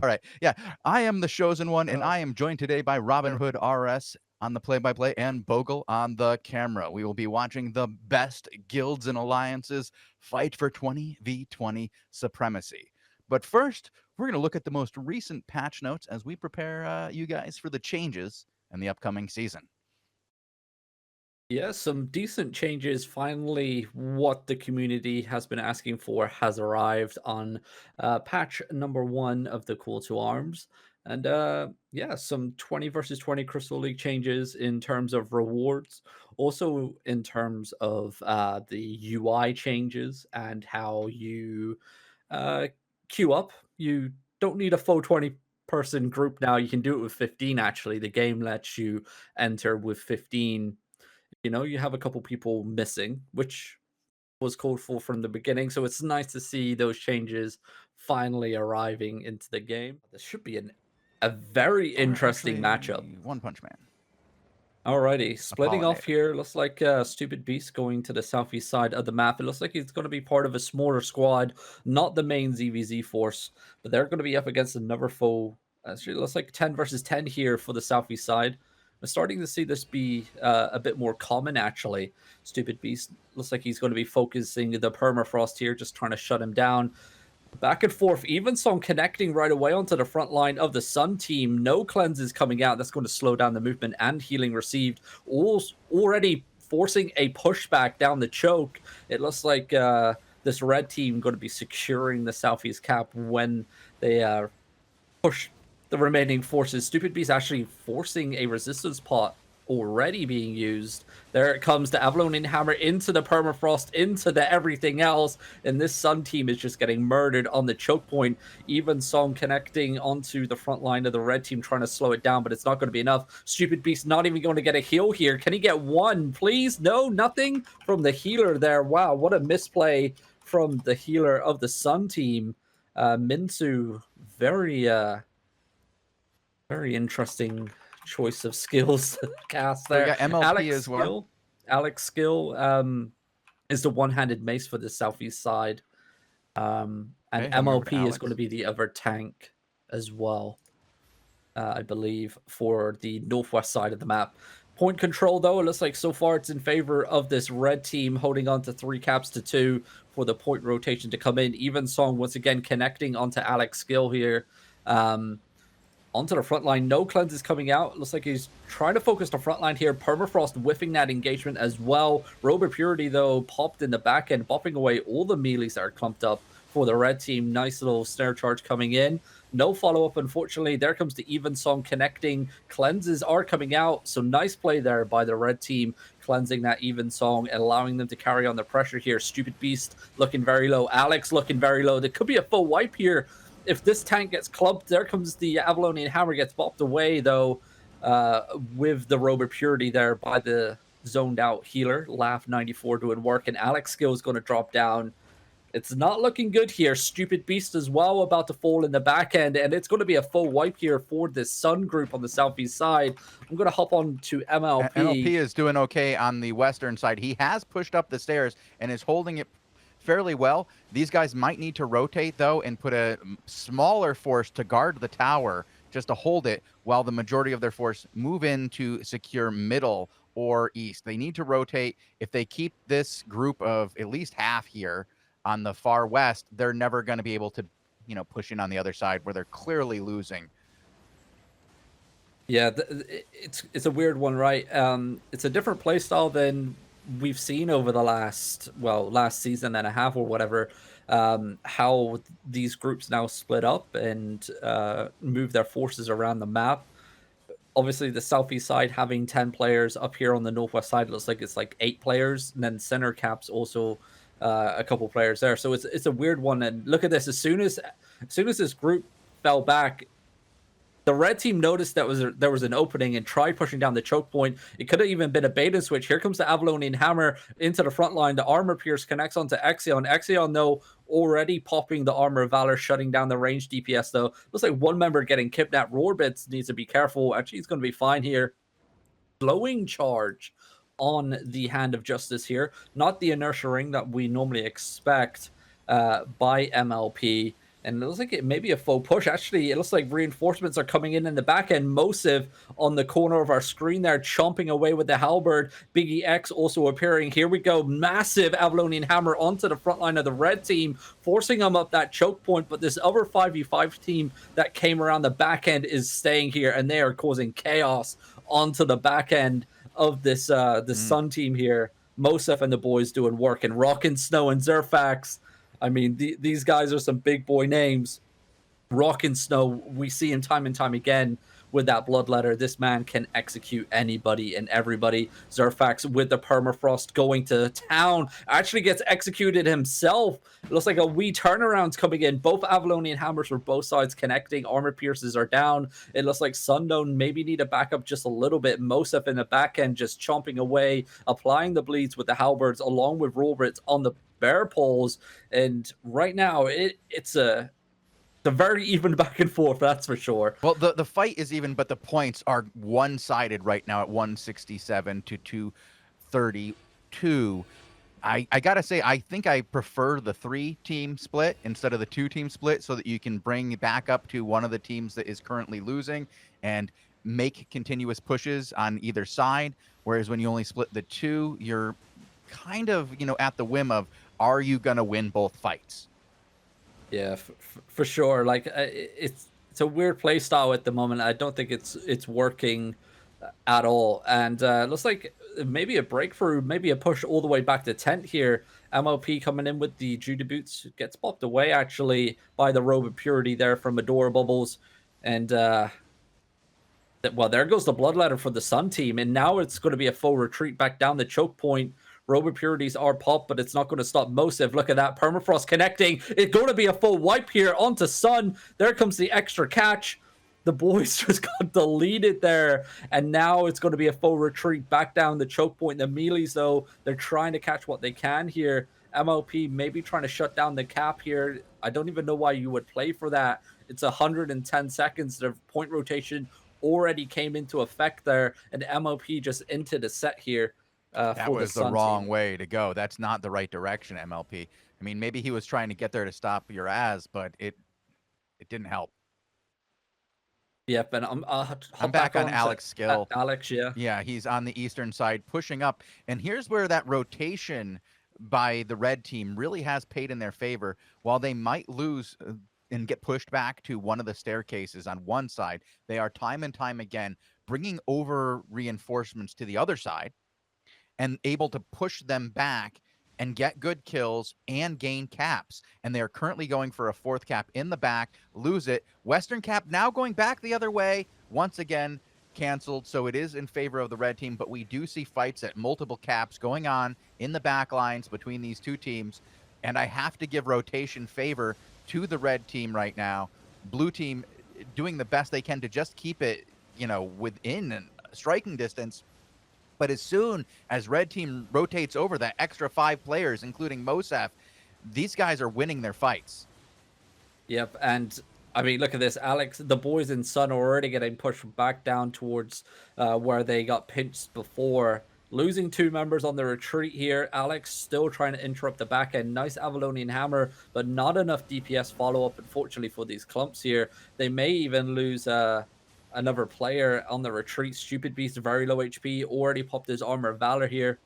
All right. Yeah. I am the Shozen one, and I am joined today by Robinhoodrs on the play-by-play and Bogul on the camera. We will be watching the best guilds and alliances fight for 20v20 supremacy. But first, we're going to look at the most recent patch notes as we prepare you guys for the changes in the upcoming season. Yeah, some decent changes. Finally, what the community has been asking for has arrived on patch number 1 of the Call to Arms. And yeah, some 20 versus 20 Crystal League changes in terms of rewards, also in terms of the UI changes and how you uh, queue up. You don't need a full 20 person group now. You can do it with 15, actually. The game lets you enter with 15. You have a couple people missing, which was called for from the beginning. So it's nice to see those changes finally arriving into the game. This should be a very Or interesting matchup. actually, One Punch Man. Alrighty, A splitting off pollinator. here. Looks like Stupid Beast going to the southeast side of the map. It looks like he's going to be part of a smaller squad, not the main ZVZ force, but they're going to be up against another foe. Actually, it looks like 10 versus 10 here for the southeast side. I'm starting to see this be a bit more common, actually. Stupid Beast looks like he's going to be focusing the permafrost here, just trying to shut him down. Back and forth. Evensong connecting right away onto the front line of the Sun team. No cleanses coming out. That's going to slow down the movement and healing received. Already forcing a pushback down the choke. It looks like this red team going to be securing the southeast cap when they push the remaining forces. Stupid Beast actually forcing a resistance pot already being used. There it comes, the Avalonian Hammer into the permafrost, into the everything else, and this Sun team is just getting murdered on the choke point. Evensong connecting onto the front line of the red team, trying to slow it down, but it's not going to be enough. Stupid Beast not even going to get a heal here. Can he get one, please? No, nothing from the healer there. Wow, what a misplay from the healer of the Sun team. Minsu, very interesting choice of skills cast So we there. got MLP as well. Alex Skill is the one-handed mace for the southeast side. And Okay, heading over to MLP is going Alex. to be the other tank as well, I believe, for the northwest side of the map. Point control, though, it looks like so far it's in favor of this red team, holding on to 3 caps to 2 for the point rotation to come in. Evensong once again connecting onto Alex Skill here. Onto the front line. No cleanses coming out. Looks like he's trying to focus the front line here. Permafrost whiffing that engagement as well. Robe of Purity, though, popped in the back end, bopping away all the melees that are clumped up for the red team. Nice little snare charge coming in. No follow-up, unfortunately. There comes the Evensong connecting. Cleanses are coming out. So nice play there by the red team, cleansing that Evensong and allowing them to carry on the pressure here. Stupid Beast looking very low. Alex looking very low. There could be a full wipe here if this tank gets clubbed. There comes the Avalonian Hammer, gets bopped away, though, with the Robe of Purity there by the zoned out healer. Laugh 94 doing work, and Alex Skill is going to drop down. It's not looking good here. Stupid Beast as well about to fall in the back end, and it's going to be a full wipe here for this Sun group on the southeast side. I'm going to hop on to MLP MLP. is doing okay on the western side. He has pushed up the stairs and is holding it fairly well. These guys might need to rotate, though, and put a smaller force to guard the tower just to hold it while the majority of their force move in to secure middle or east. They need to rotate. If they keep this group of at least half here on the far west, they're never going to be able to, push in on the other side where they're clearly losing. Yeah, it's a weird one, right? It's a different playstyle than we've seen over the last season and a half or whatever. How these groups now split up and move their forces around the map. Obviously, the southeast side having 10 players. Up here on the northwest side, it looks like it's like 8 players, and then center caps also a couple players there. So it's a weird one. And look at this: as soon as this group fell back, the red team noticed that there was an opening and tried pushing down the choke point. It could have even been a bait and switch. Here comes the Avalonian Hammer into the front line. The Armor Pierce connects onto Exion. Exion, though, already popping the Armor of Valor, shutting down the range DPS, though. Looks like one member getting kidnapped. Roarbits needs to be careful. Actually, he's going to be fine here. Glowing charge on the Hand of Justice here. Not the inertia ring that we normally expect by MLP. And it looks like it may be a faux push. Actually, it looks like reinforcements are coming in the back end. Mosiv on the corner of our screen there, chomping away with the halberd. Biggie X also appearing. Here we go. Massive Avalonian Hammer onto the front line of the red team, forcing them up that choke point. But this other 5v5 team that came around the back end is staying here, and they are causing chaos onto the back end of this the Sun team here. Mosif and the boys doing work, and Rockin' Snow and Zerfax. I mean, these guys are some big boy names. Rock and Snow, we see him time and time again with that bloodletter. This man can execute anybody and everybody. Zerfax with the permafrost going to town, actually gets executed himself. It looks like a wee turnaround's coming in. Both Avalonian hammers for both sides connecting. Armor pierces are down. It looks like Sundown maybe need to back up just a little bit. Mosef in the back end just chomping away, applying the bleeds with the halberds along with Roberts on the bear poles. And right now it's a very even back and forth, that's for sure. Well, the fight is even, but the points are one-sided right now at 167 to 232. I gotta say, I think I prefer the 3-team split instead of the 2-team split, so that you can bring back up to one of the teams that is currently losing and make continuous pushes on either side. Whereas when you only split the 2, you're kind of, at the whim of, are you gonna win both fights? Yeah, for sure. Like it's a weird play style at the moment. I don't think it's working at all. And looks like maybe a breakthrough, maybe a push all the way back to 10th here. MLP coming in with the Judah boots, gets popped away actually by the Robe of Purity there from Adora Bubbles. And well, there goes the bloodletter for the Sun team. And now it's going to be a full retreat back down the choke point. Robo Purities are popped, but it's not going to stop Mosif. Look at that. Permafrost connecting. It's going to be a full wipe here onto Sun. There comes the extra catch. The boys just got deleted there. And now it's going to be a full retreat back down the choke point. The melees, though, they're trying to catch what they can here. MLP maybe trying to shut down the cap here. I don't even know why you would play for that. It's 110 seconds. The point rotation already came into effect there. And MLP just into the set here. That was the wrong way to go. That's not the right direction, MLP. I mean, maybe he was trying to get there to stop your ass, but it didn't help. Yep, and I'm back on Alex Skill. Alex, yeah. Yeah, he's on the eastern side pushing up. And here's where that rotation by the red team really has paid in their favor. While they might lose and get pushed back to one of the staircases on one side, they are time and time again bringing over reinforcements to the other side and able to push them back and get good kills and gain caps. And they are currently going for a 4th cap in the back, lose it. Western cap now going back the other way, once again canceled. So it is in favor of the red team, but we do see fights at multiple caps going on in the back lines between these two teams. And I have to give rotation favor to the red team right now. Blue team doing the best they can to just keep it, within striking distance. But as soon as red team rotates over that extra 5 players, including Mosaf, these guys are winning their fights. Yep, and I mean, look at this. Alex, the boys in Sun are already getting pushed back down towards where they got pinched before. Losing 2 members on the retreat here. Alex still trying to interrupt the back end. Nice Avalonian Hammer, but not enough DPS follow-up, unfortunately, for these clumps here. They may even lose another player on the retreat. Stupid Beast, very low HP, already popped his Armor of Valor here.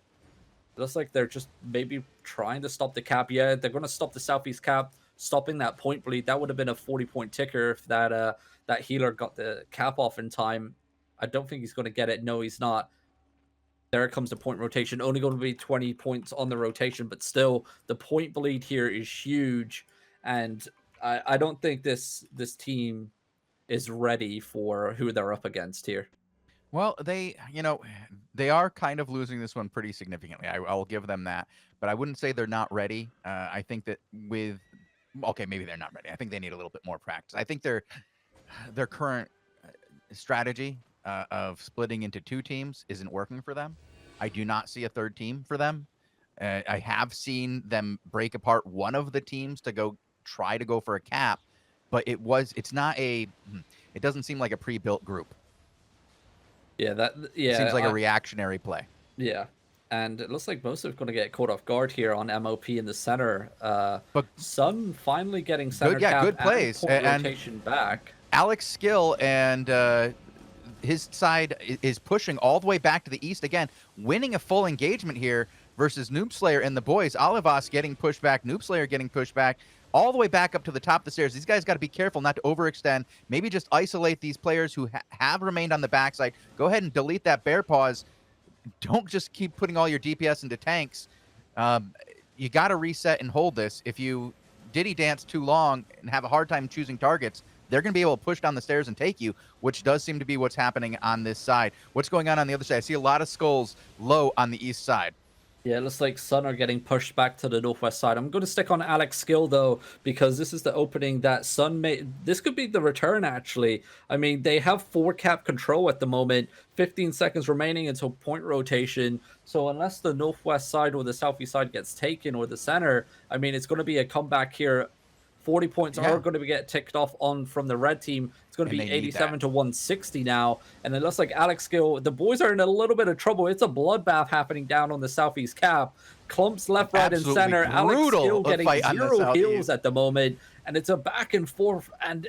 It looks like they're just maybe trying to stop the cap. Yeah, they're going to stop the southeast cap, stopping that point bleed. That would have been a 40-point ticker if that healer got the cap off in time. I don't think he's going to get it. No, he's not. There comes the point rotation. Only going to be 20 points on the rotation, but still, the point bleed here is huge. And I don't think this team is ready for who they're up against here. Well, they are kind of losing this one pretty significantly. I'll give them that, but I wouldn't say they're not ready. I think that maybe they're not ready. I think they need a little bit more practice. I think their current strategy of splitting into 2 teams isn't working for them. I do not see a 3rd team for them. I have seen them break apart one of the teams to try to go for a cap, but it doesn't seem like a pre-built group. Yeah, It seems like a reactionary play. Yeah. And it looks like most are going to get caught off guard here on MOP in the center. But Sun finally getting good, center yeah, cap good and plays. point And rotation back. Alex Skill and his side is pushing all the way back to the east again, winning a full engagement here versus Noob Slayer and the boys. Olivas getting pushed back, Noob Slayer getting pushed back, all the way back up to the top of the stairs. These guys got to be careful not to overextend. Maybe just isolate these players who have remained on the backside. Go ahead and delete that bear paws. Don't just keep putting all your DPS into tanks. You got to reset and hold this. If you diddy dance too long and have a hard time choosing targets, they're going to be able to push down the stairs and take you, which does seem to be what's happening on this side. What's going on the other side? I see a lot of skulls low on the east side. Yeah, it looks like Sun are getting pushed back to the northwest side. I'm going to stick on Alex Skill, though, because this is the opening that Sun made. This could be the return, actually. I mean, they have 4 cap control at the moment, 15 seconds remaining until point rotation. So unless the northwest side or the southeast side gets taken or the center, I mean, it's going to be a comeback here. 40 points Yeah. are going to get ticked off on from the red team. It's going to And be they need 87 that. to 160 now. And it looks like Alex Skill, the boys are in a little bit of trouble. It's a bloodbath happening down on the southeast cap. Clumps left, right, and Absolutely center. Alex brutal Skill getting fight on the 0 heals southeast. at the moment. And it's a back and forth. And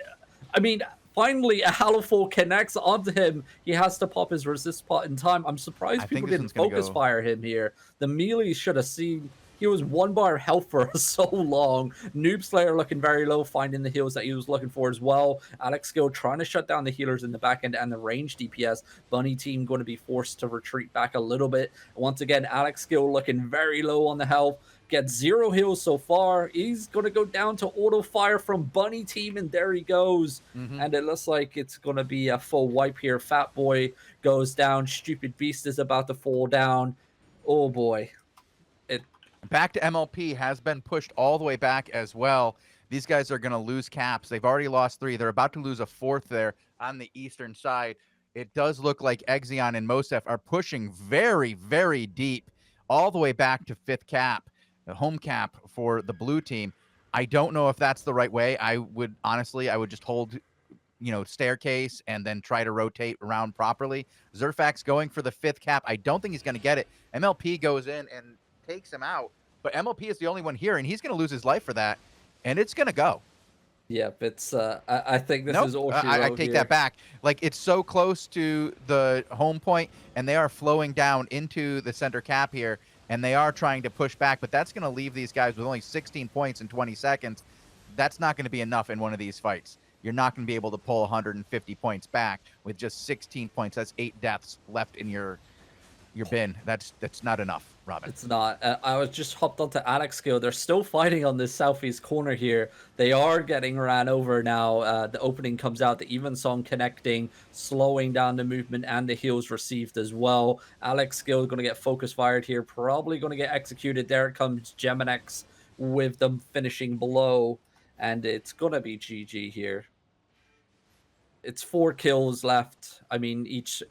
I mean, finally, a Haliful connects onto him. He has to pop his resist pot in time. I'm surprised people didn't focus fire him here. The melee should have seen. He was 1 bar health for so long. Noob Slayer looking very low, finding the heals that he was looking for as well. Alex Skill trying to shut down the healers in the back end and the range DPS. Bunny team going to be forced to retreat back a little bit. Once again, Alex Skill looking very low on the health. Gets 0 heals so far. He's going to go down to auto fire from Bunny team, and there he goes. And it looks like it's going to be a full wipe here. Fat Boy goes down. Stupid Beast is about to fall down. Oh boy. Back to MLP has been pushed all the way back as well. These guys are going to lose caps. They've already lost 3. They're about to lose a 4th there on the eastern side. It does look like Exion and Mosef are pushing very, very deep all the way back to 5th cap, the home cap for the blue team. I don't know if that's the right way. I would just hold, staircase and then try to rotate around properly. Zerfax going for the 5th cap. I don't think he's going to get it. MLP goes in and takes him out, but MLP is the only one here, and he's going to lose his life for that, and it's going to go. Yep, it's. I think this is all I take that back. Like, it's so close to the home point, and they are flowing down into the center cap here, and they are trying to push back, but that's going to leave these guys with only 16 points in 20 seconds. That's not going to be enough in one of these fights. You're not going to be able to pull 150 points back with just 16 points. That's 8 deaths left in your bin. That's not enough, Robin. It's not. I was just hopped onto Alex Skill. They're still fighting on this southeast corner here. They are getting ran over now. The opening comes out. The Evensong connecting, slowing down the movement, and the heals received as well. Alex Skill is going to get focus fired here. Probably going to get executed. There comes Geminex with them finishing below, and it's going to be GG here. It's 4 kills left. I mean, each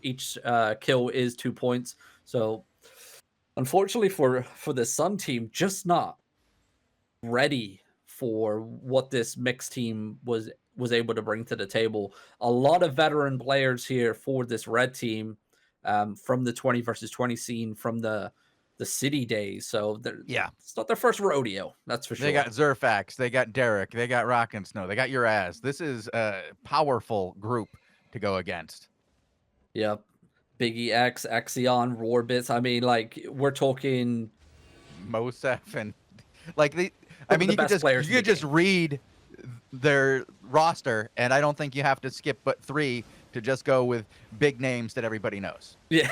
kill is 2 points. So, unfortunately for the Sun team, just not ready for what this mixed team was able to bring to the table. A lot of veteran players here for this red team, from the 20 versus 20 scene from the city days. So it's not their first rodeo, that's for sure. They got Zerfax, they got Derek, they got Rock and Snow, they got your ass. This is a powerful group to go against. Yep. Biggie X, Exion, Roarbits. I mean, like, we're talking Mosef and like you could just read their roster, and I don't think you have to skip but 3 to just go with big names that everybody knows. Yeah.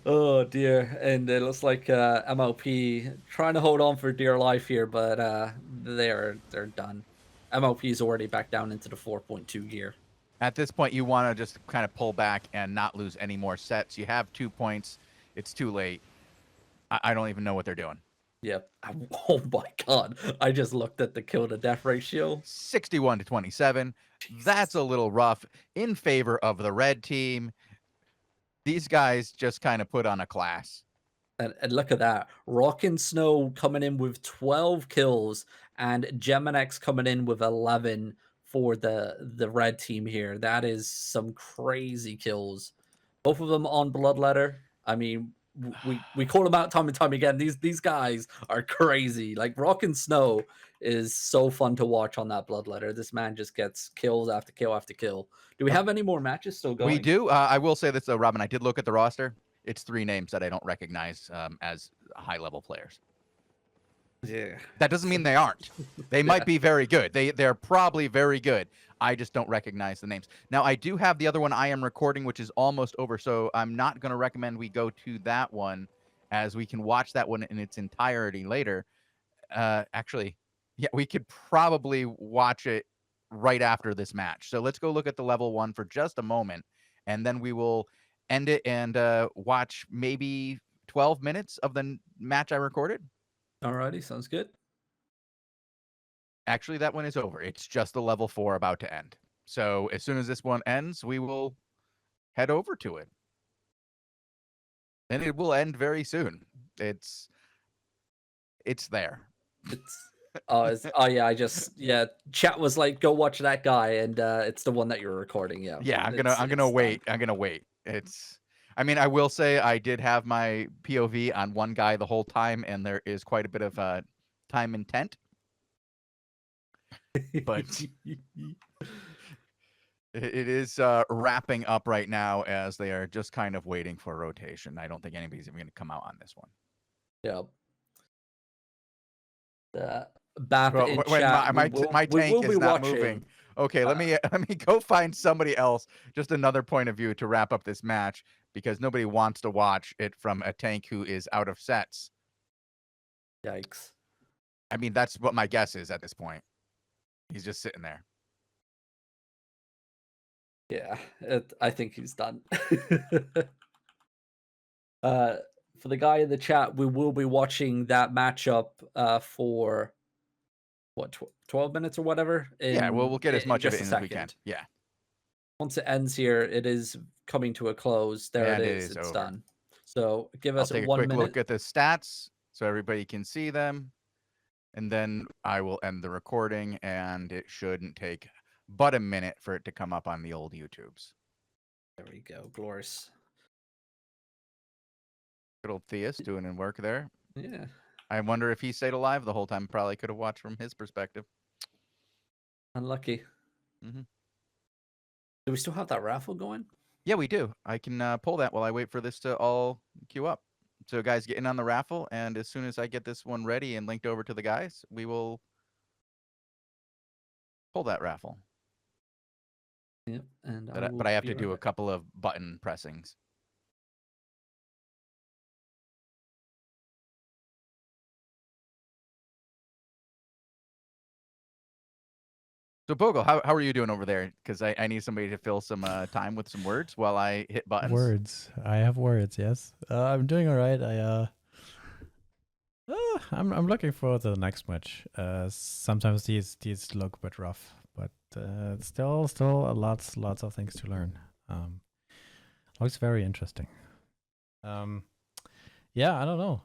Oh dear. And it looks like MLP trying to hold on for dear life here, but they're done. MLP is already back down into the 4.2 gear. At this point, you want to just kind of pull back and not lose any more sets. You have 2 points. It's too late. I don't even know what they're doing. Yep. Oh my god. I just looked at the kill to death ratio. 61 to 27. Jesus. That's a little rough in favor of the red team. These guys just kind of put on a class. And look at that. Rock and Snow coming in with 12 kills and Geminex coming in with 11 for the red team here. That is some crazy kills. Both of them on Bloodletter. I mean, we call them out time and time again. These guys are crazy. Like Rock and Snow is so fun to watch on that Bloodletter. This man just gets kills after kill after kill. Do we have any more matches still going? We do. I will say this though, Robin. I did look at the roster. It's 3 names that I don't recognize as high-level players. Yeah. That doesn't mean they aren't. They might be very good. They're probably very good. I just don't recognize the names. Now, I do have the other one I am recording, which is almost over, so I'm not going to recommend we go to that one, as we can watch that one in its entirety later. Actually, yeah, we could probably watch it right after this match. So let's go look at the level 1 for just a moment, and then we will end it and watch maybe 12 minutes of the match I recorded. Alrighty, sounds good. Actually, that one is over. It's just the level 4 about to end. So as soon as this one ends, we will head over to it. And it will end very soon. It's there. Yeah, chat was like, go watch that guy, and it's the one that you're recording. Yeah, I'm gonna wait. I'm gonna wait. I mean, I will say I did have my POV on one guy the whole time, and there is quite a bit of time intent. But it is wrapping up right now, as they are just kind of waiting for rotation. I don't think anybody's even going to come out on this one. Yeah. Bap Well, in when chat. my tank is not watching. moving. Okay, let me go find somebody else. Just another point of view to wrap up this match, because nobody wants to watch it from a tank who is out of sets. Yikes. I mean, that's what my guess is at this point. He's just sitting there. Yeah, I think he's done. For the guy in the chat, we will be watching that matchup for what 12 minutes or whatever. Yeah, we'll get as much of it just in as we can. Yeah. Once it ends here, it is coming to a close. There And it is. It's over. done. So give I'll us take a 1 quick minute. look at the stats so everybody can see them. And then I will end the recording, and it shouldn't take but a minute for it to come up on the old YouTubes. There we go. Glorious. Good old Theus doing in work there. Yeah. I wonder if he stayed alive the whole time. Probably could have watched from his perspective. Unlucky. Mm-hmm. Do we still have that raffle going? Yeah, we do. I can pull that while I wait for this to all queue up. So guys, get in on the raffle, and as soon as I get this one ready and linked over to the guys, we will pull that raffle. Yep. And but I have to do a couple of button pressings. So Bogul, how are you doing over there? Because I need somebody to fill some time with some words while I hit buttons. Words. I have words. Yes. I'm doing all right. I'm looking forward to the next match. Sometimes these look a bit rough, but still lots of things to learn. Looks very interesting. Yeah, I don't know.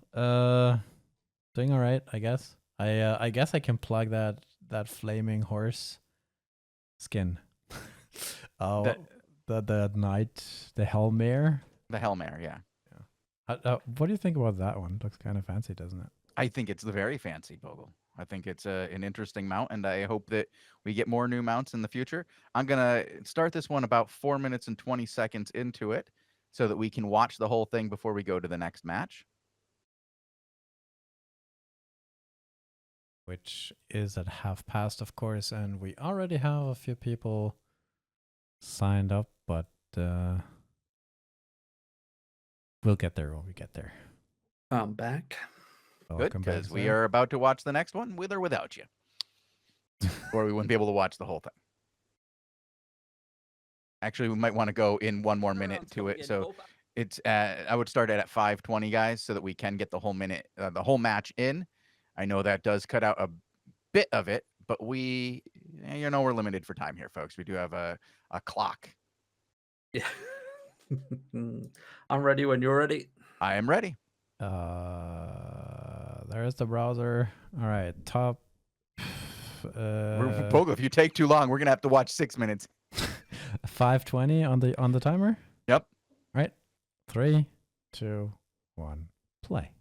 Doing all right, I guess. I guess I can plug that flaming horse skin. The knight, the Hellmare. The Hellmare, yeah. What do you think about that one? Looks kind of fancy, doesn't it? I think it's very fancy, Bogul. I think it's an interesting mount, and I hope that we get more new mounts in the future. I'm going to start this one about 4 minutes and 20 seconds into it so that we can watch the whole thing before we go to the next match. Which is at half past, of course, and we already have a few people signed up, but we'll get there when we get there. I'm back. Good, because we are about to watch the next one with or without you. Or we wouldn't be able to watch the whole thing. Actually, we might want to go in one more minute to it. So it's I would start at 5:20, guys, so that we can get the whole whole match in. I know that does cut out a bit of it, but we're limited for time here, folks. We do have a clock. Yeah. I'm ready when you're ready. I am ready. There's the browser. All right, top. Bogul, if you take too long, we're gonna have to watch 6 minutes. 5:20 on the timer. Yep. Right. 3, 2, 1, play.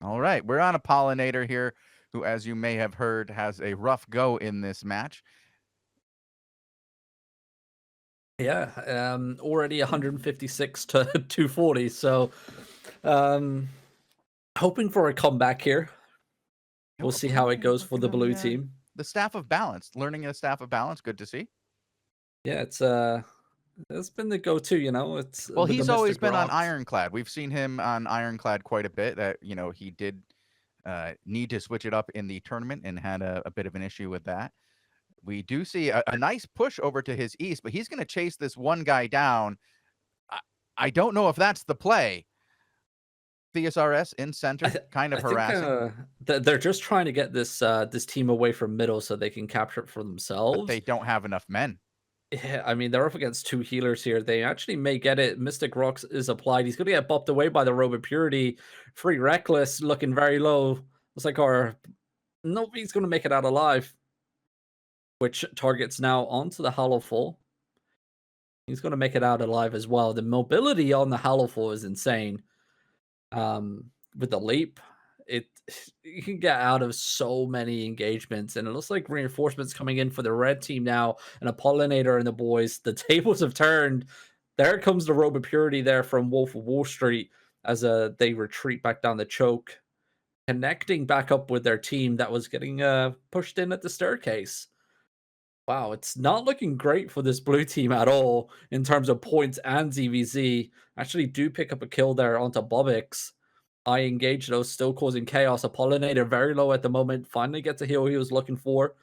All right, we're on a Pollinator here, who, as you may have heard, has a rough go in this match. Yeah, already 156 to 240. So, hoping for a comeback here. We'll see how it goes for the blue team. The Staff of Balance, learning a Staff of Balance, good to see. Yeah, it's been the go-to, you know. It's Well, with the he's always Mystic been on Rocks. Ironclad. We've seen him on Ironclad quite a bit. That, you know, he did need to switch it up in the tournament and had a bit of an issue with that. We do see a nice push over to his east, but he's going to chase this one guy down. I don't know if that's the play. TSRS in center, kind of harassing. They're just trying to get this this team away from middle so they can capture it for themselves. But they don't have enough men. Yeah, I mean, they're up against 2 healers here. They actually may get it. Mystic Rocks is applied. He's going to get bopped away by the Robe of Purity. Free Reckless looking very low. Looks like nobody's going to make it out alive. Which targets now onto the Hallowful. He's going to make it out alive as well. The mobility on the Hallowful is insane. With the leap, you can get out of so many engagements, and it looks like reinforcements coming in for the red team now, and a Pollinator and the boys. The tables have turned. There comes the Robe of Purity there from Wolf of Wall Street as they retreat back down the choke, connecting back up with their team that was getting pushed in at the staircase. Wow, it's not looking great for this blue team at all in terms of points and ZVZ. Actually do pick up a kill there onto Bobix. I engage though, still causing chaos. A Pollinator very low at the moment. Finally gets a heal he was looking for.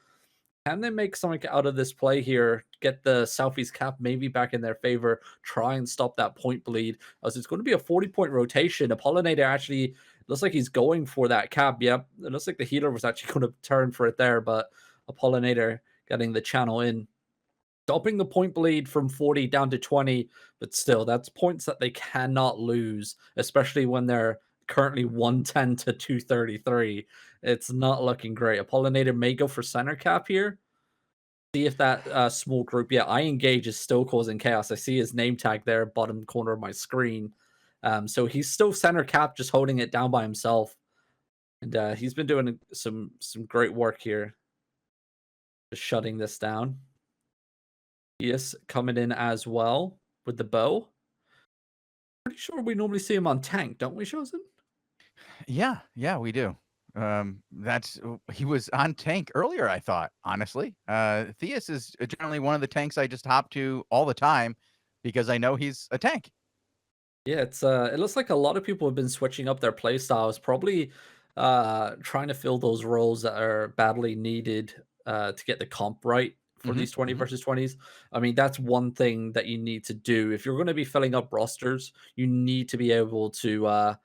Can they make something out of this play here? Get the Southeast cap maybe back in their favor. Try and stop that point bleed. As it's going to be a 40-point rotation. A Pollinator actually looks like he's going for that cap. Yep, it looks like the healer was actually going to turn for it there, but a Pollinator getting the channel in. Stopping the point bleed from 40 down to 20, but still, that's points that they cannot lose, especially when they're currently 110 to 233. It's not looking great. A Pollinator may go for center cap here. See if that small group, I engage is still causing chaos. I see his name tag there, bottom corner of my screen. So he's still center cap, just holding it down by himself. And he's been doing some great work here. Just shutting this down. Yes, coming in as well with the bow. Pretty sure we normally see him on tank, don't we, Shozen? Yeah, we do. He was on tank earlier, I thought, honestly. Theus is generally one of the tanks I just hop to all the time because I know he's a tank. Yeah, it looks like a lot of people have been switching up their play styles, probably trying to fill those roles that are badly needed to get the comp right for these 20 versus 20s. I mean, that's one thing that you need to do. If you're going to be filling up rosters, you need to be able to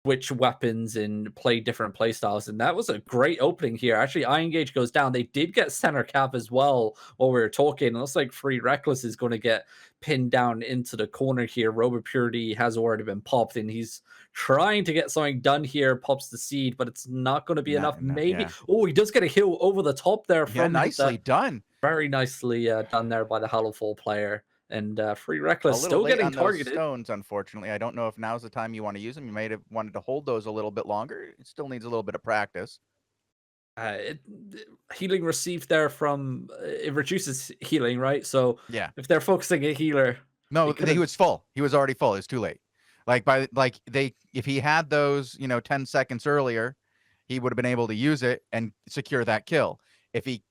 switch weapons and play different play styles. And that was a great opening here. Actually, Eye Engage goes down. They did get center cap as well while we were talking. It looks like Free Reckless is going to get pinned down into the corner here. Robe of Purity has already been popped, and he's trying to get something done here. Pops the seed, but it's not going to be enough. Maybe. Yeah. Oh, he does get a heal over the top there. From nicely done. Very nicely done there by the Hallowful player. And Free Reckless still getting targeted. Those stones, unfortunately. I don't know if now's the time you want to use them. You might have wanted to hold those a little bit longer. It still needs a little bit of practice. Healing received there from it reduces healing, right? So yeah, if they're focusing a healer, no, he was full. He was already full. It's too late. If he had those, 10 seconds earlier, he would have been able to use it and secure that kill. If he,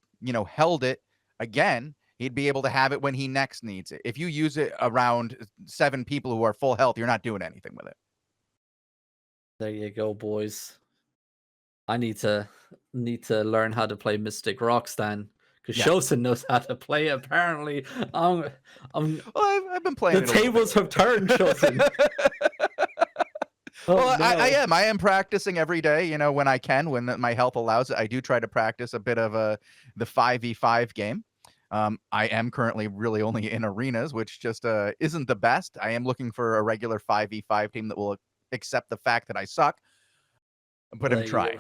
held it again, he'd be able to have it when he next needs it. If you use it around 7 people who are full health, you're not doing anything with it. There you go, boys. I need to learn how to play Mystic Rocks then, because Shozen knows how to play. Apparently, I've been playing. The tables have turned, Shozen. Well, no. I am practicing every day. When I can, when my health allows it. I do try to practice a bit of the 5v5 game. I am currently really only in arenas, which just isn't the best. I am looking for a regular 5v5 team that will accept the fact that I suck. But I'm trying.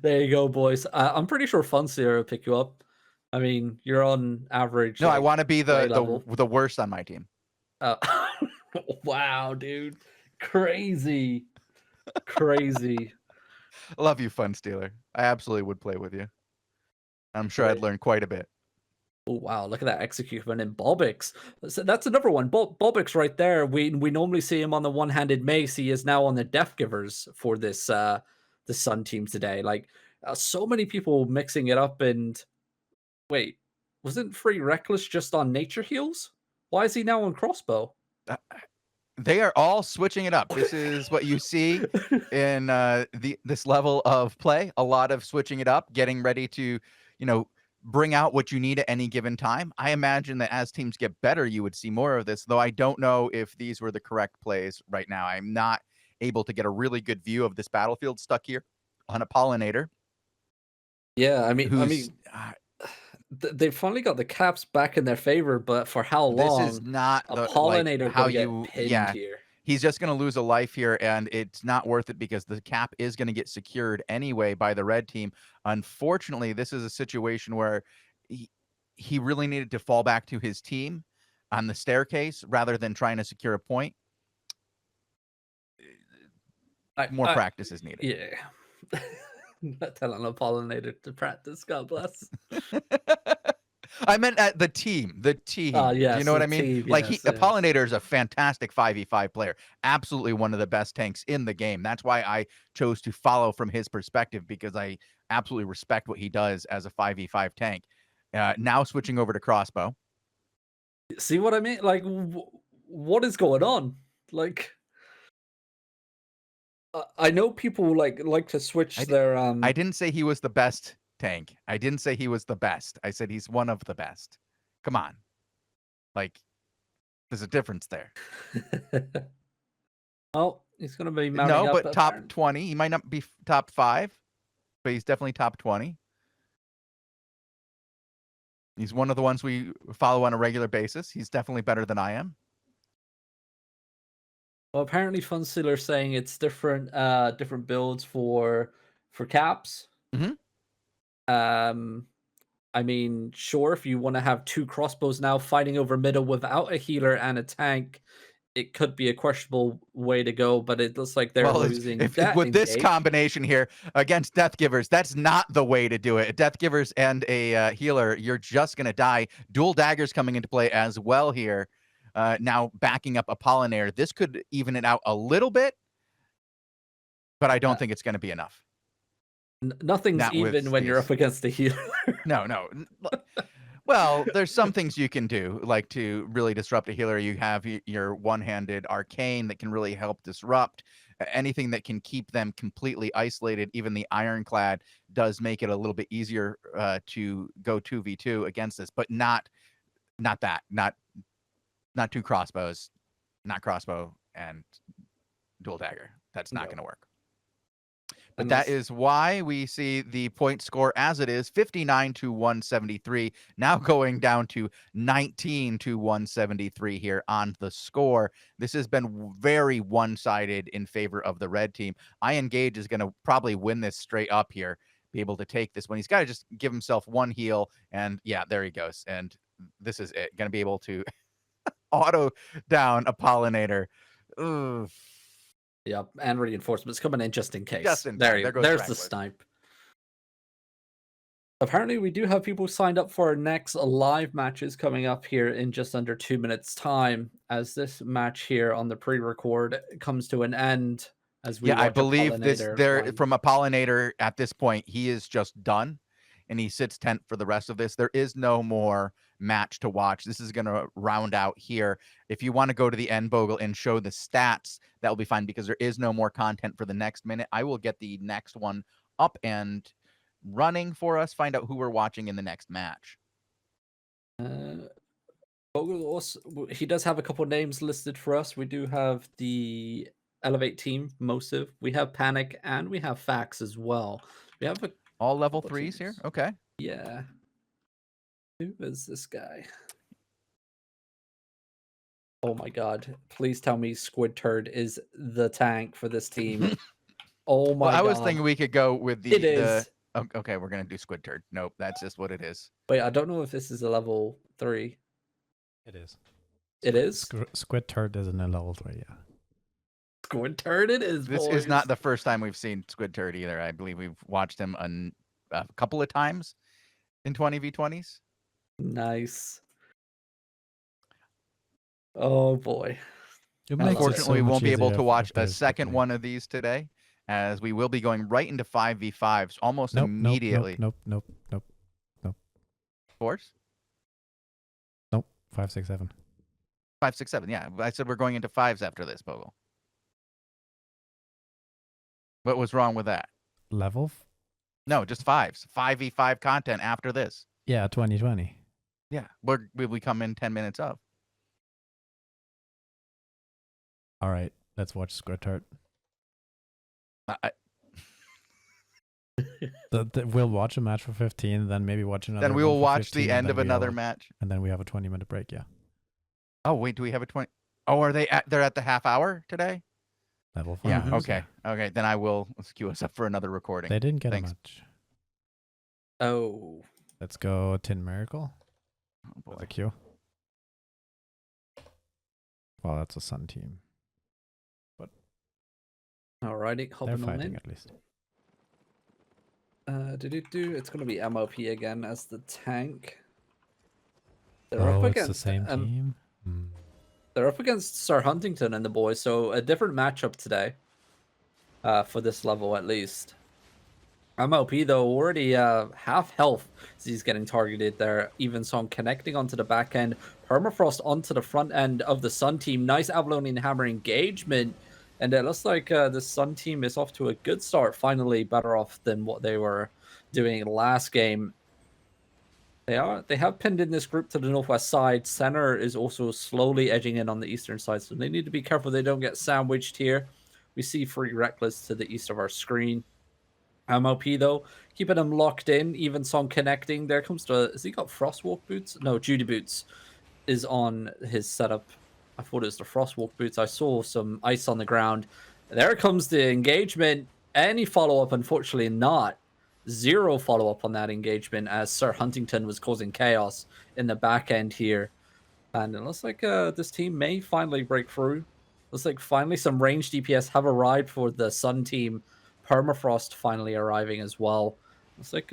There you go, boys. I'm pretty sure Funseer will pick you up. I mean, you're on average. No, I want to be the worst on my team. Wow, dude. Crazy. Crazy. Love you, Fun Stealer. I absolutely would play with you. I'm sure I'd Great. learn quite a bit. Oh wow, look at that execution in Bobix. So that's another one. Bobix right there. We normally see him on the one-handed mace. He is now on the Death Givers for this the Sun team today. Like so many people mixing it up. And wait, wasn't Free Reckless just on Nature Heals? Why is he now on Crossbow? Uh, They are all switching it up. This is what you see in this level of play. A lot of switching it up, getting ready to, bring out what you need at any given time. I imagine that as teams get better, you would see more of this, though I don't know if these were the correct plays right now. I'm not able to get a really good view of this battlefield stuck here on a Pollinator. Yeah, I mean, Who's they finally got the caps back in their favor, but for how long? this is not A the Pollinator how gonna get you pinned here. he's just going to lose a life here, and it's not worth it because the cap is going to get secured anyway by the red team. Unfortunately, this is a situation where he really needed to fall back to his team on the staircase rather than trying to secure a point. More practice is needed. Yeah. Not telling a Pollinator to practice, God bless. I meant at the team. The team. Yes, you know what the I mean? team, Like yes, a yes. Pollinator is a fantastic 5v5 player. Absolutely one of the best tanks in the game. That's why I chose to follow from his perspective, because I absolutely respect what he does as a 5v5 tank. Now switching over to Crossbow. See what I mean? Like, what is going on? Like, I know people like to switch their I didn't say he was the best tank. I didn't say he was the best. I said he's one of the best. Come on. Like, there's a difference there. Oh, he's gonna be mounting No, up. but top 20. He might not be top 5, but he's definitely top 20. He's one of the ones we follow on a regular basis. He's definitely better than I am. Well, apparently Funstealer's saying it's different different builds for caps. Mhm. I mean, sure, if you want to have 2 crossbows now fighting over middle without a healer and a tank, it could be a questionable way to go, but it looks like they're losing if that with this engage. combination here against Death Givers, that's not the way to do it. Death Givers and a healer, you're just going to die. Dual daggers coming into play as well here. Now backing up a Pollinator. This could even it out a little bit, but I don't think it's going to be enough. Nothing's Not with even when you're these. up against the healer. No. Well, there's some things you can do, like to really disrupt a healer. You have your one-handed arcane that can really help disrupt. Anything that can keep them completely isolated. Even the Ironclad does make it a little bit easier to go 2v2 against this, but not that. Not 2 crossbows, not crossbow and dual dagger. That's not going to work. But that is why we see the point score as it is, 59 to 173, now going down to 19 to 173 here on the score. This has been very one-sided in favor of the red team. iEngage is going to probably win this straight up here, be able to take this one. He's got to just give himself one heal, and yeah, there he goes. And this is it. Going to be able to auto down a Pollinator. Ooh. Yep, and reinforcements coming in just in case. Just in time. There's Reckless. the snipe. Apparently, we do have people signed up for our next live matches coming up here in just under 2 minutes' time, as this match here on the pre-record comes to an end. As we I watch believe Pollinator from a Pollinator at this point, he is just done, and he sits tent for the rest of this. There is no more match to watch. This is going to round out here. If you want to go to the end, Bogul, and show the stats, that will be fine, because there is no more content for the next minute. I will get the next one up and running for us, find out who we're watching in the next match. Bogul also, he does have a couple names listed for us. We do have the Elevate team, Mosive. We have Panic, and we have Fax as well. We have all level 3s here. Okay. Yeah. Who is this guy? Oh my god. Please tell me Squid Turd is the tank for this team. Oh my god. I was thinking we could go with It is. Okay, we're going to do Squid Turd. Nope, that's just what it is. Wait, I don't know if this is a level 3. It is. It is. Squid Turd is in a level 3, yeah. Squid Turd it is, This boys. is not the first time we've seen Squid Turd either. I believe we've watched him a couple of times in 20v20s. Nice. Oh boy. It makes it so Unfortunately, we much won't be able easier to watch if a there's second quickly. one of these today, as we will be going right into 5v5s almost Nope, immediately. Nope. Force? Nope. 5, 6, 7. 5, 6, 7. Yeah, I said we're going into 5s after this, Bogle. What was wrong with that? Level? No, just 5s. 5v5 content after this. Yeah, 2020. Yeah, we come in 10 minutes of. All right, let's watch Squid Turd. We'll watch a match for 15, then maybe watch another. Then we one will for watch 15, the end of another match. match. And then we have a 20-minute break, yeah. Oh, wait, do we have a 20? Oh, are they're at the half hour today? Level 5. Yeah, okay. Okay, then I will queue us up for another recording. They didn't get Thanks. a match. Oh. Let's go Tin Miracle. Oh, For boy. the queue. Well, that's a Sun team. Alrighty, They're hopping on fighting in. at least. It's gonna be MOP again as the tank. They're Oh, up it's against the same team? Hmm. They're up against Sir Huntington and the boys, so a different matchup today. For this level at least. MLP though already half health as he's getting targeted there. Evensong connecting onto the back end. Permafrost onto the front end of the Sun team. Nice Avalonian Hammer engagement. And it looks like the Sun team is off to a good start. Finally better off than what they were doing last game. They have pinned in this group to the northwest side. Center is also slowly edging in on the eastern side, so they need to be careful they don't get sandwiched here. We see Free Reckless to the east of our screen. MLP though, keeping him locked in. Evensong connecting. There comes the. Has he got Frostwalk boots? No, Judy boots is on his setup. I thought it was the Frostwalk boots. I saw some ice on the ground. There comes the engagement. Any follow up? Unfortunately, not. Zero follow up on that engagement as Sir Huntington was causing chaos in the back end here. And it looks like this team may finally break through. Looks like finally some range DPS have arrived for the Sun team. Permafrost finally arriving as well. Looks like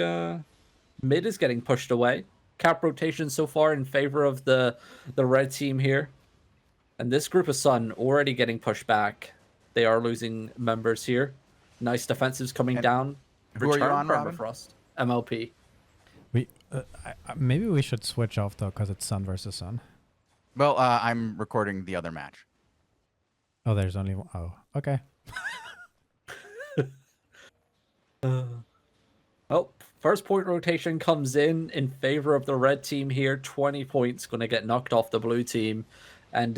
mid is getting pushed away. Cap rotation so far in favor of the red team here. And this group of Sun already getting pushed back. They are losing members here. Nice defensives coming down. Who are you on, Robin? Permafrost. MLP. We maybe we should switch off though, because it's Sun versus Sun. Well, I'm recording the other match. Oh, there's only one. Oh, okay. Oh, first point rotation comes in favor of the red team here. 20 points going to get knocked off the blue team. And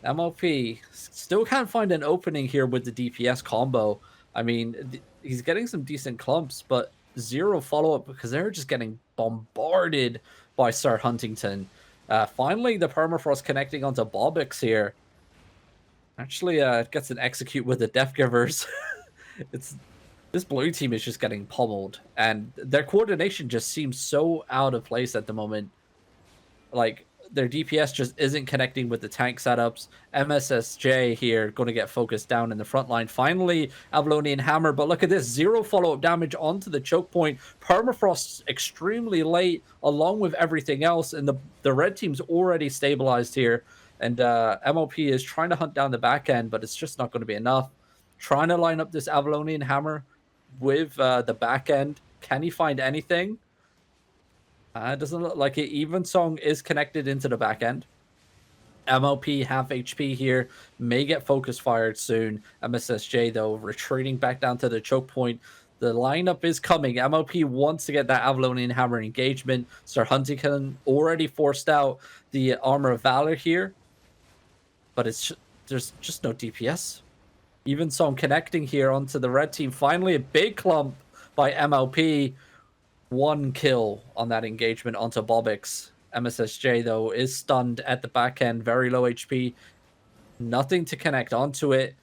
MLP still can't find an opening here with the DPS combo. I mean, he's getting some decent clumps, but zero follow-up because they're just getting bombarded by Sir Huntington. Finally, the Permafrost connecting onto Bobix here. Actually, gets an execute with the Death Givers. This blue team is just getting pummeled, and their coordination just seems so out of place at the moment. Like, their DPS just isn't connecting with the tank setups. MSSJ here going to get focused down in the front line. Finally, Avalonian Hammer, but look at this. Zero follow-up damage onto the choke point. Permafrost's extremely late, along with everything else, and the red team's already stabilized here. And MLP is trying to hunt down the back end, but it's just not going to be enough. Trying to line up this Avalonian Hammer with the back end. Can he find anything? It doesn't look like it. Evensong is connected into the back end. MLP half HP here. May get focus fired soon. MSSJ though retreating back down to the choke point. The lineup is coming. MLP wants to get that Avalonian Hammer engagement. Sir Huntington already forced out the Armor of Valor here. But there's just no DPS. Evensong connecting here onto the red team. Finally, a big clump by MLP. One kill on that engagement onto Bobix. MSSJ, though, is stunned at the back end. Very low HP. Nothing to connect onto it.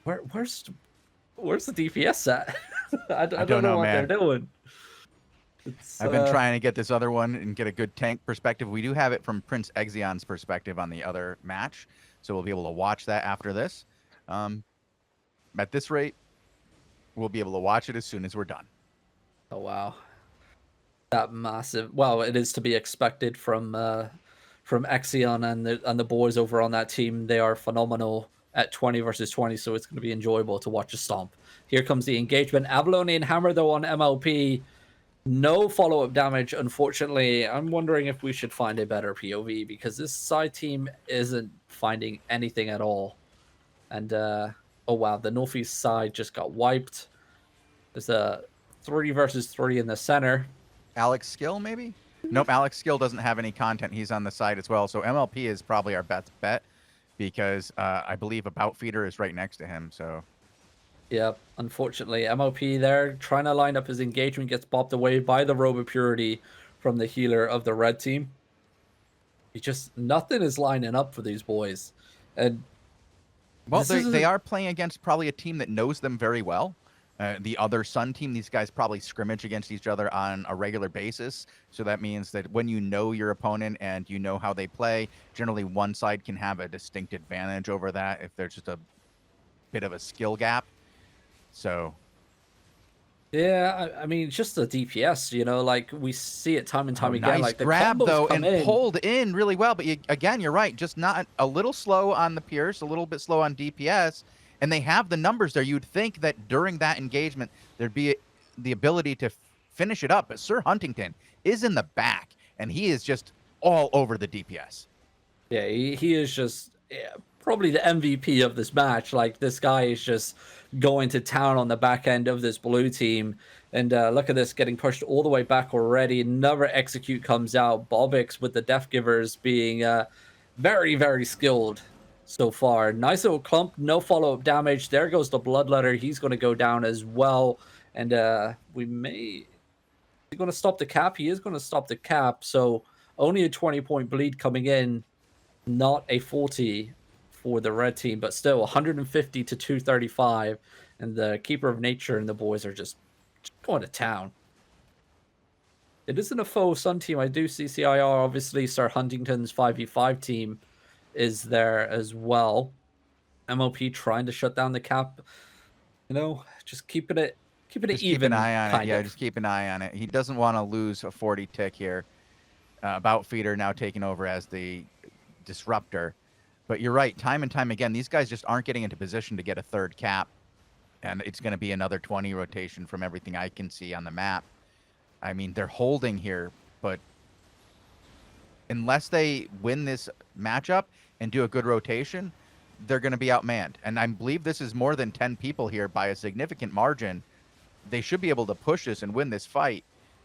Where's the DPS at? I don't know what man. they're doing. It's I've been trying to get this other one and get a good tank perspective. We do have it from Prince Exion's perspective on the other match, so we'll be able to watch that after this. At this rate, we'll be able to watch it as soon as we're done. Oh wow, that massive. Well, it is to be expected from Exion and the boys over on that team. They are phenomenal at 20 versus 20, so it's going to be enjoyable to watch a stomp. Here comes the engagement. Avalonian Hammer though on MLP. No follow-up damage, unfortunately. I'm wondering if we should find a better POV because this side team isn't finding anything at all. And oh wow, the northeast side just got wiped. There's a 3 versus 3 in the center. Alex Skill, maybe? Nope, Alex Skill doesn't have any content. He's on the side as well. So MLP is probably our best bet because I believe About Feeder is right next to him. So Yeah, unfortunately, MLP there trying to line up his engagement, gets bopped away by the Robo Purity from the healer of the red team. Nothing is lining up for these boys. And well, they are playing against probably a team that knows them very well. The other Sun team, these guys probably scrimmage against each other on a regular basis. So that means that when you know your opponent and you know how they play, generally one side can have a distinct advantage over that if there's just a bit of a skill gap. So yeah, I mean, just the DPS, like we see it time and time again. Nice Like the grab combos though, come and in. pulled in really well. But again, you're right, just not a little slow on the Pierce, a little bit slow on DPS, and they have the numbers there. You'd think that during that engagement there'd be the ability to finish it up, but Sir Huntington is in the back, and he is just all over the DPS. Yeah, he is just probably the MVP of this match. Like this guy is just going to town on the back end of this blue team. And look at this, getting pushed all the way back already. Another execute comes out. Bobix with the Death Givers being very, very skilled so far. Nice little clump, no follow-up damage. There goes the Bloodletter. He's going to go down as well. And we may... Is he going to stop the cap? He is going to stop the cap. So only a 20-point bleed coming in. Not a 40 for the red team, but still 150 to 235. And the Keeper of Nature and the boys are just going to town. It isn't a faux Sun team. I do see CIR, obviously. Sir Huntington's 5v5 team is there as well. MLP trying to shut down the cap. Just keeping it even. Keep an eye on it. Yeah, just keep an eye on it. He doesn't want to lose a 40 tick here. About Feeder now taking over as the disruptor. But you're right, time and time again, these guys just aren't getting into position to get a third cap. And it's going to be another 20 rotation from everything I can see on the map. I mean, they're holding here, but unless they win this matchup and do a good rotation, they're going to be outmanned. And I believe this is more than 10 people here by a significant margin. They should be able to push this and win this fight.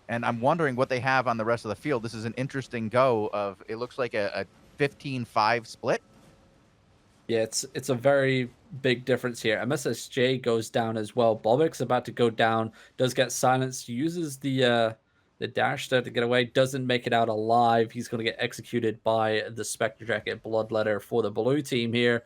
And I'm wondering what they have on the rest of the field. This is an interesting go of, it looks like a 15-5 split. Yeah, it's a very big difference here. MSSJ goes down as well. Bobix about to go down, does get silenced, uses the dash there to get away, doesn't make it out alive. He's going to get executed by the Spectre Jacket Bloodletter for the blue team here.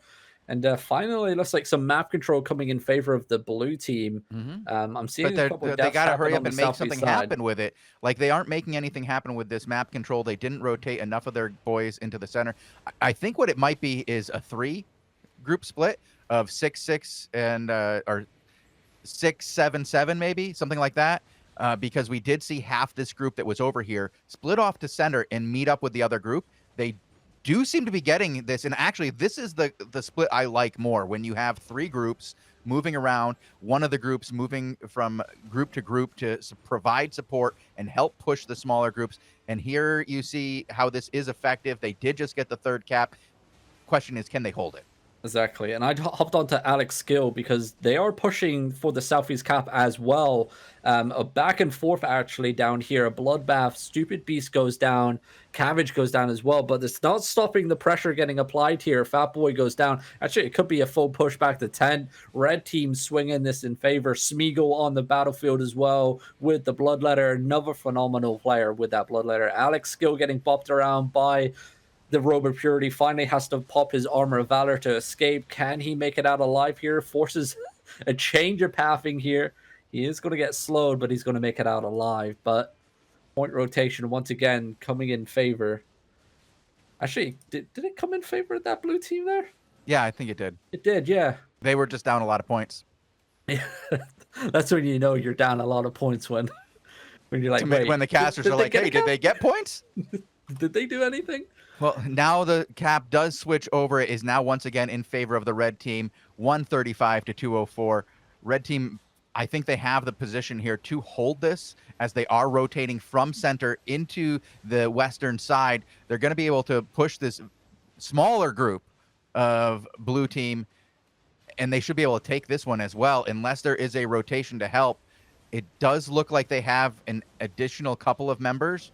And finally, it looks like some map control coming in favor of the blue team. I'm seeing a couple of deaths they got to hurry happen up on and the make southeast something side. happen with it. Like, they aren't making anything happen with this map control. They didn't rotate enough of their boys into the center. I think what it might be is a 3-group split of 6-6 and or 6-7-7 maybe, something like that. Because we did see half this group that was over here split off to center and meet up with the other group. They do seem to be getting this, and actually this is the split I like more, when you have 3 groups moving around, one of the groups moving from group to group to provide support and help push the smaller groups. And here you see how this is effective. They did just get the 3rd cap. Question is, can they hold it? Exactly, and I hopped onto Alex Skill because they are pushing for the Southeast cap as well. A back and forth actually down here. A bloodbath. Stupid Beast goes down. Cabbage goes down as well, but it's not stopping the pressure getting applied here. Fat Boy goes down. Actually, it could be a full push back to 10. Red team swinging this in favor. Smeagol on the battlefield as well with the Bloodletter. Another phenomenal player with that Bloodletter. Alex Skill getting bopped around by the Robo Purity. Finally has to pop his Armor of Valor to escape. Can he make it out alive here? Forces a change of pathing here. He is going to get slowed, but he's going to make it out alive. But Point rotation once again coming in favor. Actually, did it come in favor of that blue team there? Yeah, I think it did. It did, yeah. They were just down a lot of points. That's when you know you're down a lot of points when you're like, wait, when the casters are like, hey, did they get points? Did they do anything? Well, now the cap does switch over. It is now once again in favor of the red team, 135 to 204. Red team, I think they have the position here to hold this as they are rotating from center into the western side. They're going to be able to push this smaller group of blue team, and they should be able to take this one as well, unless there is a rotation to help. It does look like they have an additional couple of members.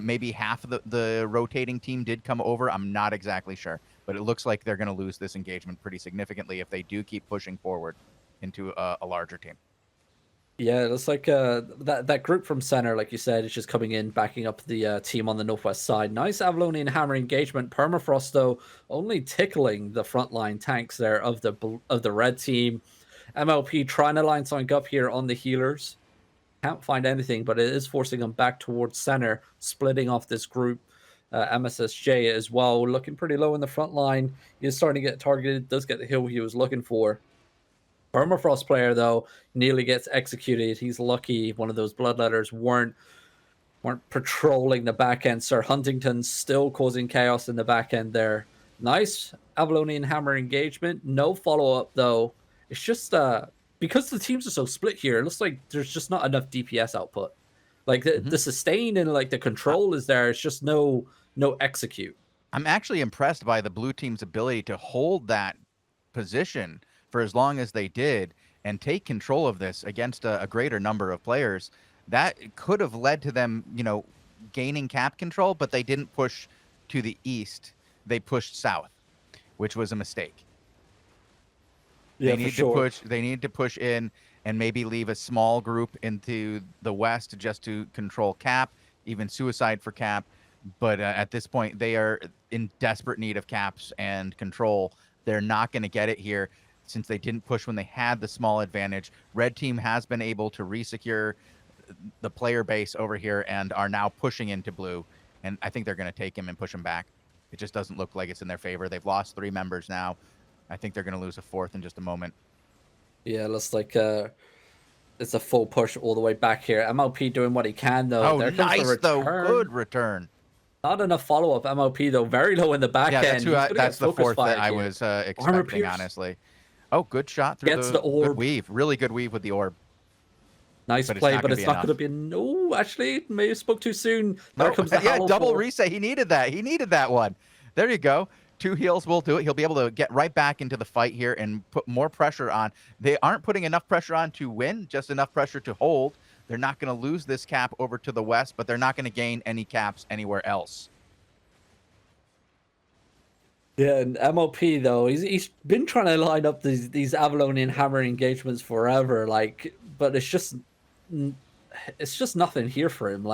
Maybe half of the rotating team did come over. I'm not exactly sure, but it looks like they're going to lose this engagement pretty significantly if they do keep pushing forward into a larger team. Yeah, it looks like that group from center, like you said, is just coming in, backing up the team on the northwest side. Nice Avalonian Hammer engagement. Permafrost, though, only tickling the frontline tanks there of the red team. MLP trying to line something up here on the healers. Can't find anything, but it is forcing them back towards center, splitting off this group. MSSJ as well, looking pretty low in the front line. He is starting to get targeted, does get the heal he was looking for. Permafrost player, though, nearly gets executed. He's lucky one of those bloodletters weren't patrolling the back end. Sir Huntington's still causing chaos in the back end there. Nice Avalonian Hammer engagement. No follow-up, though. It's just because the teams are so split here, it looks like there's just not enough DPS output. Like the sustain and like the control is there. It's just no execute. I'm actually impressed by the blue team's ability to hold that position for as long as they did and take control of this against a greater number of players. That could have led to them, gaining cap control, but they didn't push to the east. They pushed south, which was a mistake. Yeah, They need to push in and maybe leave a small group into the west just to control cap, even suicide for cap. But at this point, they are in desperate need of caps and control. They're not going to get it here since they didn't push when they had the small advantage. Red team has been able to resecure the player base over here and are now pushing into blue. And I think they're going to take him and push him back. It just doesn't look like it's in their favor. They've lost 3 members now. I think they're going to lose a 4th in just a moment. Yeah, it looks like it's a full push all the way back here. MLP doing what he can, though. Oh, there comes nice, though. Good return. Not enough follow-up. MLP, though, very low in the back end. That's the 4th that I was expecting, honestly. Oh, good shot through the orb. Good weave. Really good weave with the orb. Nice play, but it's not going to be... No, actually, maybe I spoke too soon. There comes the double reset. He needed that. He needed that one. There you go. 2 heals will do it. He'll be able to get right back into the fight here and put more pressure on. They aren't putting enough pressure on to win, just enough pressure to hold. They're not going to lose this cap over to the west, but they're not going to gain any caps anywhere else. Yeah, and MLP, though, he's been trying to line up these Avalonian Hammer engagements forever, but it's just nothing here for him.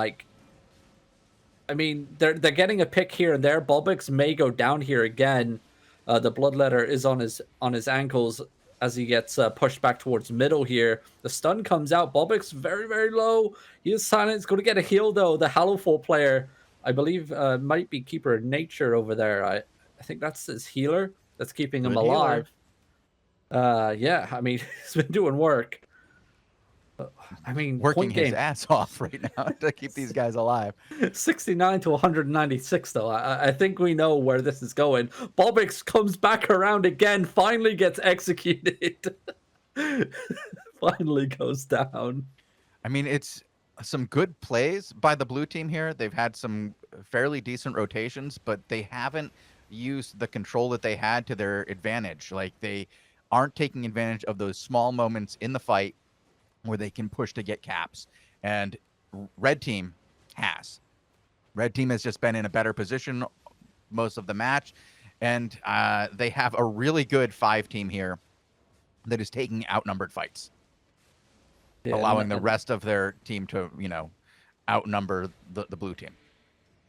I mean, they're getting a pick here and there. Bobix may go down here again. The bloodletter is on his ankles as he gets pushed back towards middle here. The stun comes out. Bobix very, very low. He is silent. He's going to get a heal, though. The Hallowfall player, I believe, might be Keeper Nature over there. I think that's his healer that's keeping him alive. Yeah, I mean, he's been doing work. I mean, working his ass off right now to keep these guys alive. 69 to 196, though. I think we know where this is going. Bobix comes back around again, finally gets executed. Finally goes down. I mean, it's some good plays by the blue team here. They've had some fairly decent rotations, but they haven't used the control that they had to their advantage. Like, they aren't taking advantage of those small moments in the fight where they can push to get caps. And red team has. Red team has just been in a better position most of the match. And they have a really good 5 team here that is taking outnumbered fights. Yeah, allowing the rest of their team to, outnumber the blue team.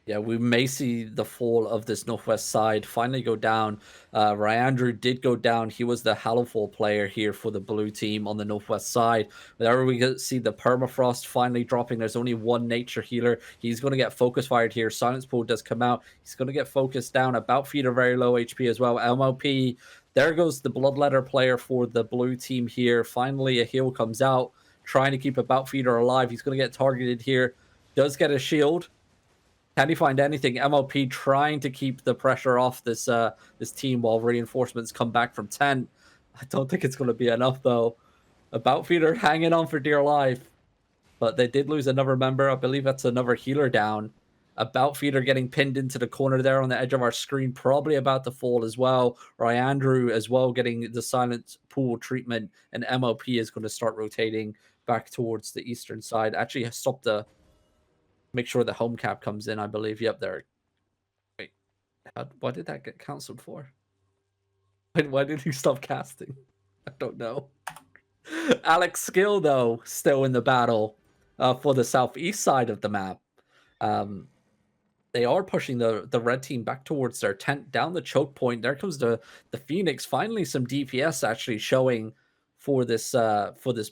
Yeah, we may see the fall of this Northwest side finally go down. Ryandrew did go down. He was the Hallowfall player here for the blue team on the Northwest side. There we see the Permafrost finally dropping. There's only one nature healer. He's going to get focus fired here. Silence Pool does come out. He's going to get focused down. About Feeder very low HP as well. MLP, there goes the Bloodletter player for the blue team here. Finally, a heal comes out, trying to keep About Feeder alive. He's going to get targeted here. Does get a shield. Can he find anything? MLP trying to keep the pressure off this this team while reinforcements come back from 10. I don't think it's going to be enough, though. About Feeder hanging on for dear life. But they did lose another member. I believe that's another healer down. About Feeder getting pinned into the corner there on the edge of our screen. Probably about to fall as well. Ryandrew as well getting the silent pool treatment. And MLP is going to start rotating back towards the eastern side. Actually, stop the... Make sure the home cap comes in, I believe. Yep, there. Wait, why did that get cancelled for? Why did he stop casting? I don't know. Alex Skill, though, still in the battle for the southeast side of the map. They are pushing the red team back towards their tent, down the choke point. There comes the Phoenix. Finally, some DPS actually showing for this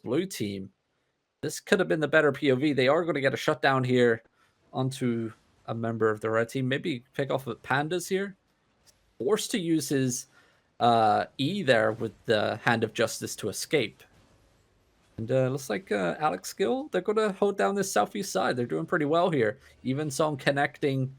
blue team. This could have been the better POV. They are going to get a shutdown here onto a member of the red team. Maybe pick off with Pandas here. Forced to use his E there with the Hand of Justice to escape. And looks like Alex Gill, they're going to hold down this southeast side. They're doing pretty well here. Even Song connecting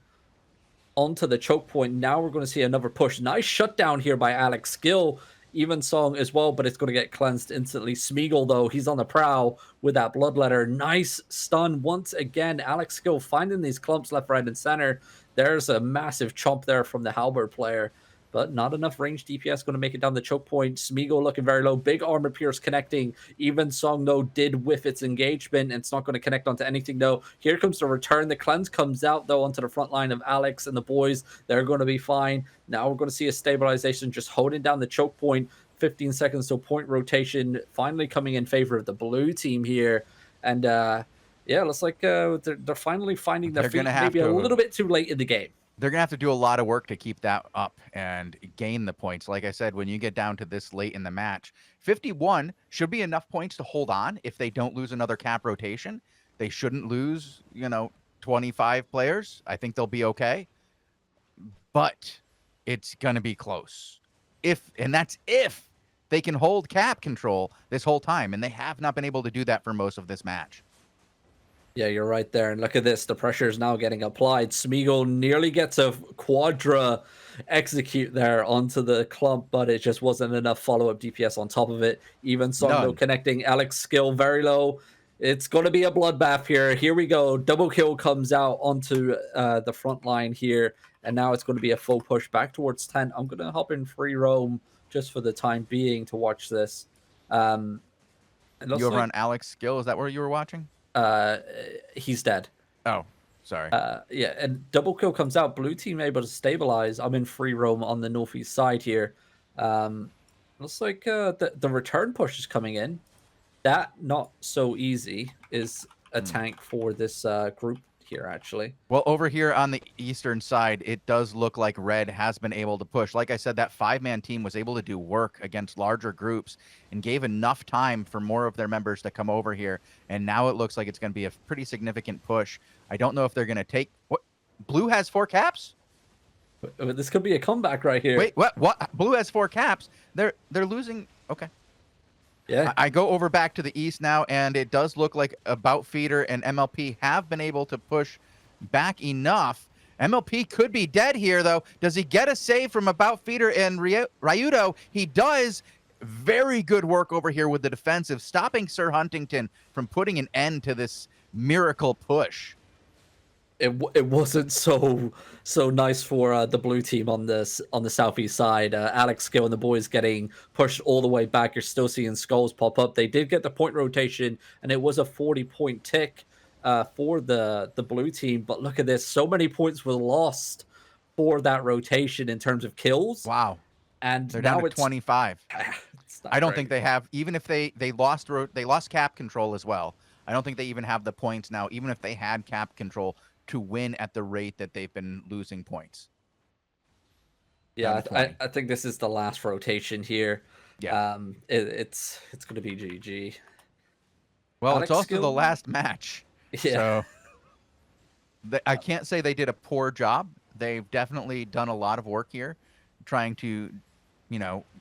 onto the choke point. Now we're going to see another push. Nice shutdown here by Alex Gill. Even Song as well, but it's going to get cleansed instantly. Smeagol, though, he's on the prowl with that Bloodletter. Nice stun once again. Alex Skill finding these clumps left, right, and center. There's a massive chomp there from the Halberd player, but not enough range DPS going to make it down the choke point. Smeagol looking very low. Big armor pierce connecting. Even Song, though, did whiff its engagement, and it's not going to connect onto anything, though. Here comes the return. The cleanse comes out, though, onto the front line of Alex and the boys. They're going to be fine. Now we're going to see a stabilization, just holding down the choke point. 15 seconds to point rotation, finally coming in favor of the blue team here. And yeah, looks like they're finally finding their feet, maybe a little bit too late in the game. They're going to have to do a lot of work to keep that up and gain the points. Like I said, when you get down to this late in the match, 51 should be enough points to hold on if they don't lose another cap rotation. They shouldn't lose, 25 players. I think they'll be okay. But it's going to be close. And that's if they can hold cap control this whole time, and they have not been able to do that for most of this match. Yeah, you're right there. And look at this. The pressure is now getting applied. Smeagol nearly gets a quadra execute there onto the clump, but it just wasn't enough follow-up DPS on top of it. Even Songdo connecting. Alex Skill very low. It's going to be a bloodbath here. Here we go. Double kill comes out onto the front line here. And now it's going to be a full push back towards 10. I'm going to hop in free roam just for the time being to watch this. You over on Alex Skill? Is that where you were watching? He's dead. Oh, sorry. Yeah, and double kill comes out. Blue team able to stabilize. I'm in free roam on the northeast side here. Looks like the return push is coming in. That not so easy is a tank for this group here, actually. Well, over here on the eastern side, it does look like Red has been able to push. Like I said, that 5-man team was able to do work against larger groups and gave enough time for more of their members to come over here. And now it looks like it's going to be a pretty significant push. I don't know if they're going to take... What? Blue has 4 caps? This could be a comeback right here. Wait, what? Blue has 4 caps? They're losing... Okay. Yeah. I go over back to the east now, and it does look like About Feeder and MLP have been able to push back enough. MLP could be dead here, though. Does he get a save from About Feeder and Ryudo? He does. Very good work over here with the defensive, stopping Sir Huntington from putting an end to this miracle push. It wasn't so nice for the blue team on the southeast side. Alex Skill and the boys getting pushed all the way back. You're still seeing skulls pop up. They did get the point rotation, and it was a 40-point tick for the blue team. But look at this. So many points were lost for that rotation in terms of kills. Wow. And they're now down to 25. I don't think they have, even if they lost cap control as well. I don't think they even have the points now. Even if they had cap control, to win at the rate that they've been losing points. Yeah, Down to 20. I think this is the last rotation here. Yeah. It's going to be GG. Well, Alex it's also the Skill? last match. Yeah. So I can't say they did a poor job. They've definitely done a lot of work here trying to,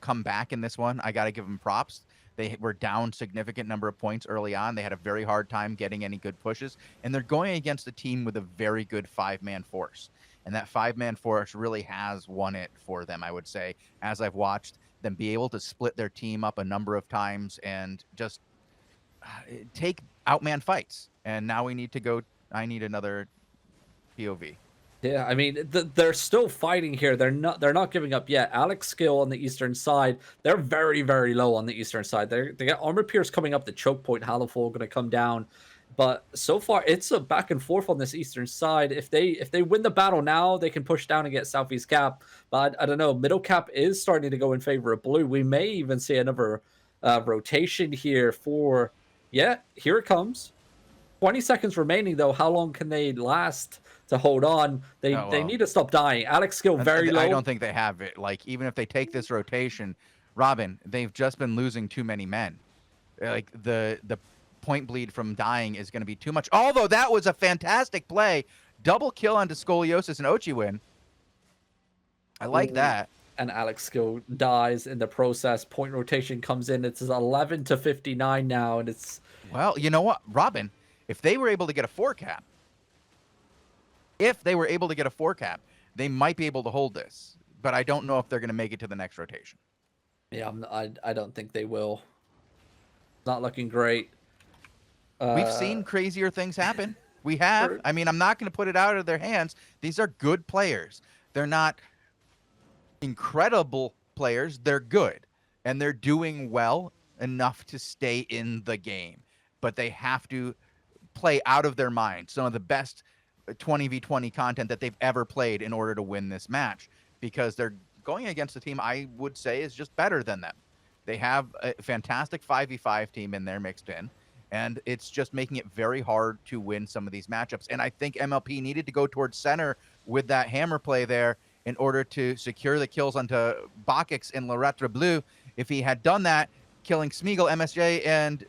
come back in this one. I got to give them props. They were down significant number of points early on. They had a very hard time getting any good pushes. And they're going against a team with a very good 5-man force. And that 5-man force really has won it for them, I would say, as I've watched them be able to split their team up a number of times and just take outman fights. And now we need to go. I need another POV. Yeah, I mean, they're still fighting here. They're not giving up yet. Alex Skill on the eastern side, they're very, very low on the eastern side. They got Armor Pierce coming up the choke point. Haliful going to come down, but so far it's a back and forth on this eastern side. If they win the battle now, they can push down and get southeast cap. But I don't know. Middle cap is starting to go in favor of blue. We may even see another rotation here for. Yeah, here it comes. 20 seconds remaining though. How long can they last to hold on? They need to stop dying. Alex Skill very low. I don't think they have it. Like, even if they take this rotation, Robin, they've just been losing too many men. Like, the point bleed from dying is going to be too much. Although that was a fantastic play. Double kill onto Scoliosis and Ochiwin. I like that. And Alex Skill dies in the process. Point rotation comes in. It's 11-59 now, and it's... Well, you know what, Robin? If they were able to get a 4-cap, they might be able to hold this. But I don't know if they're going to make it to the next rotation. Yeah, I don't think they will. Not looking great. We've seen crazier things happen. We have. I mean, I'm not going to put it out of their hands. These are good players. They're not incredible players. They're good. And they're doing well enough to stay in the game. But they have to play out of their mind some of the best 20v20 content that they've ever played in order to win this match, because they're going against a team I would say is just better than them. They have a fantastic 5v5 team in there mixed in, and it's just making it very hard to win some of these matchups. And I think MLP needed to go towards center with that hammer play there in order to secure the kills onto Bakix and Loretra Blue. If he had done that, killing Smeagol, MSJ, and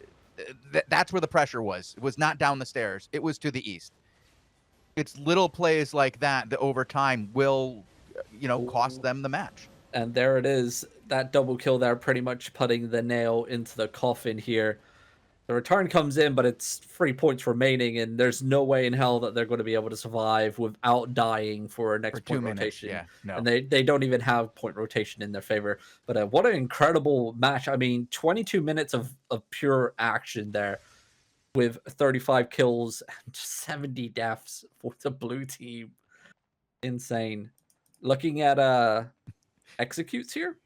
that's where the pressure was. It was not down the stairs. It was to the east. It's little plays like that that over time will, cost them the match. And there it is. That double kill there pretty much putting the nail into the coffin here. The return comes in, but it's 3 points remaining, and there's no way in hell that they're going to be able to survive without dying for a next point rotation. Yeah, no. And they don't even have point rotation in their favor. But what an incredible match. I mean, 22 minutes of pure action there with 35 kills and 70 deaths for the blue team. Insane. Looking at executes here.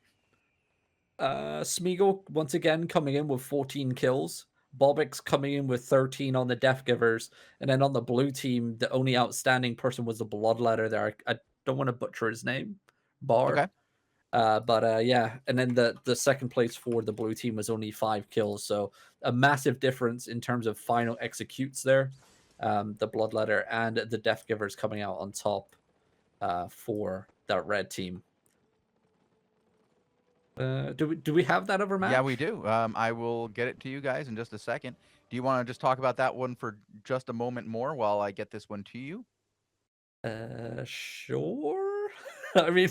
Smeagol once again coming in with 14 kills. Bobix coming in with 13 on the Death Givers. And then on the blue team, the only outstanding person was the Bloodletter there. I don't want to butcher his name. Bar. Okay. Yeah. And then the second place for the blue team was only 5 kills. So a massive difference in terms of final executes there. The Bloodletter and the Death Givers coming out on top for that red team. Do we have that other match? Yeah, we do. I will get it to you guys in just a second. Do you want to just talk about that one for just a moment more while I get this one to you? Sure. I mean,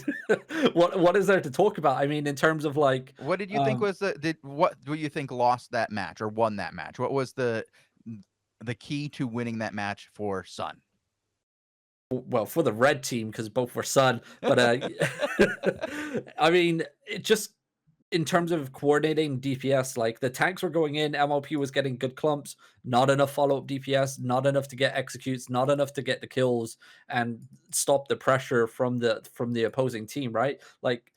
what is there to talk about? I mean, in terms of like, what did you think was what do you think lost that match or won that match? What was the key to winning that match for Sun? Well, for the red team, because both were Sun, but I mean, it just in terms of coordinating DPS, like the tanks were going in, MLP was getting good clumps, not enough follow-up DPS, not enough to get executes, not enough to get the kills and stop the pressure from the opposing team, right? Like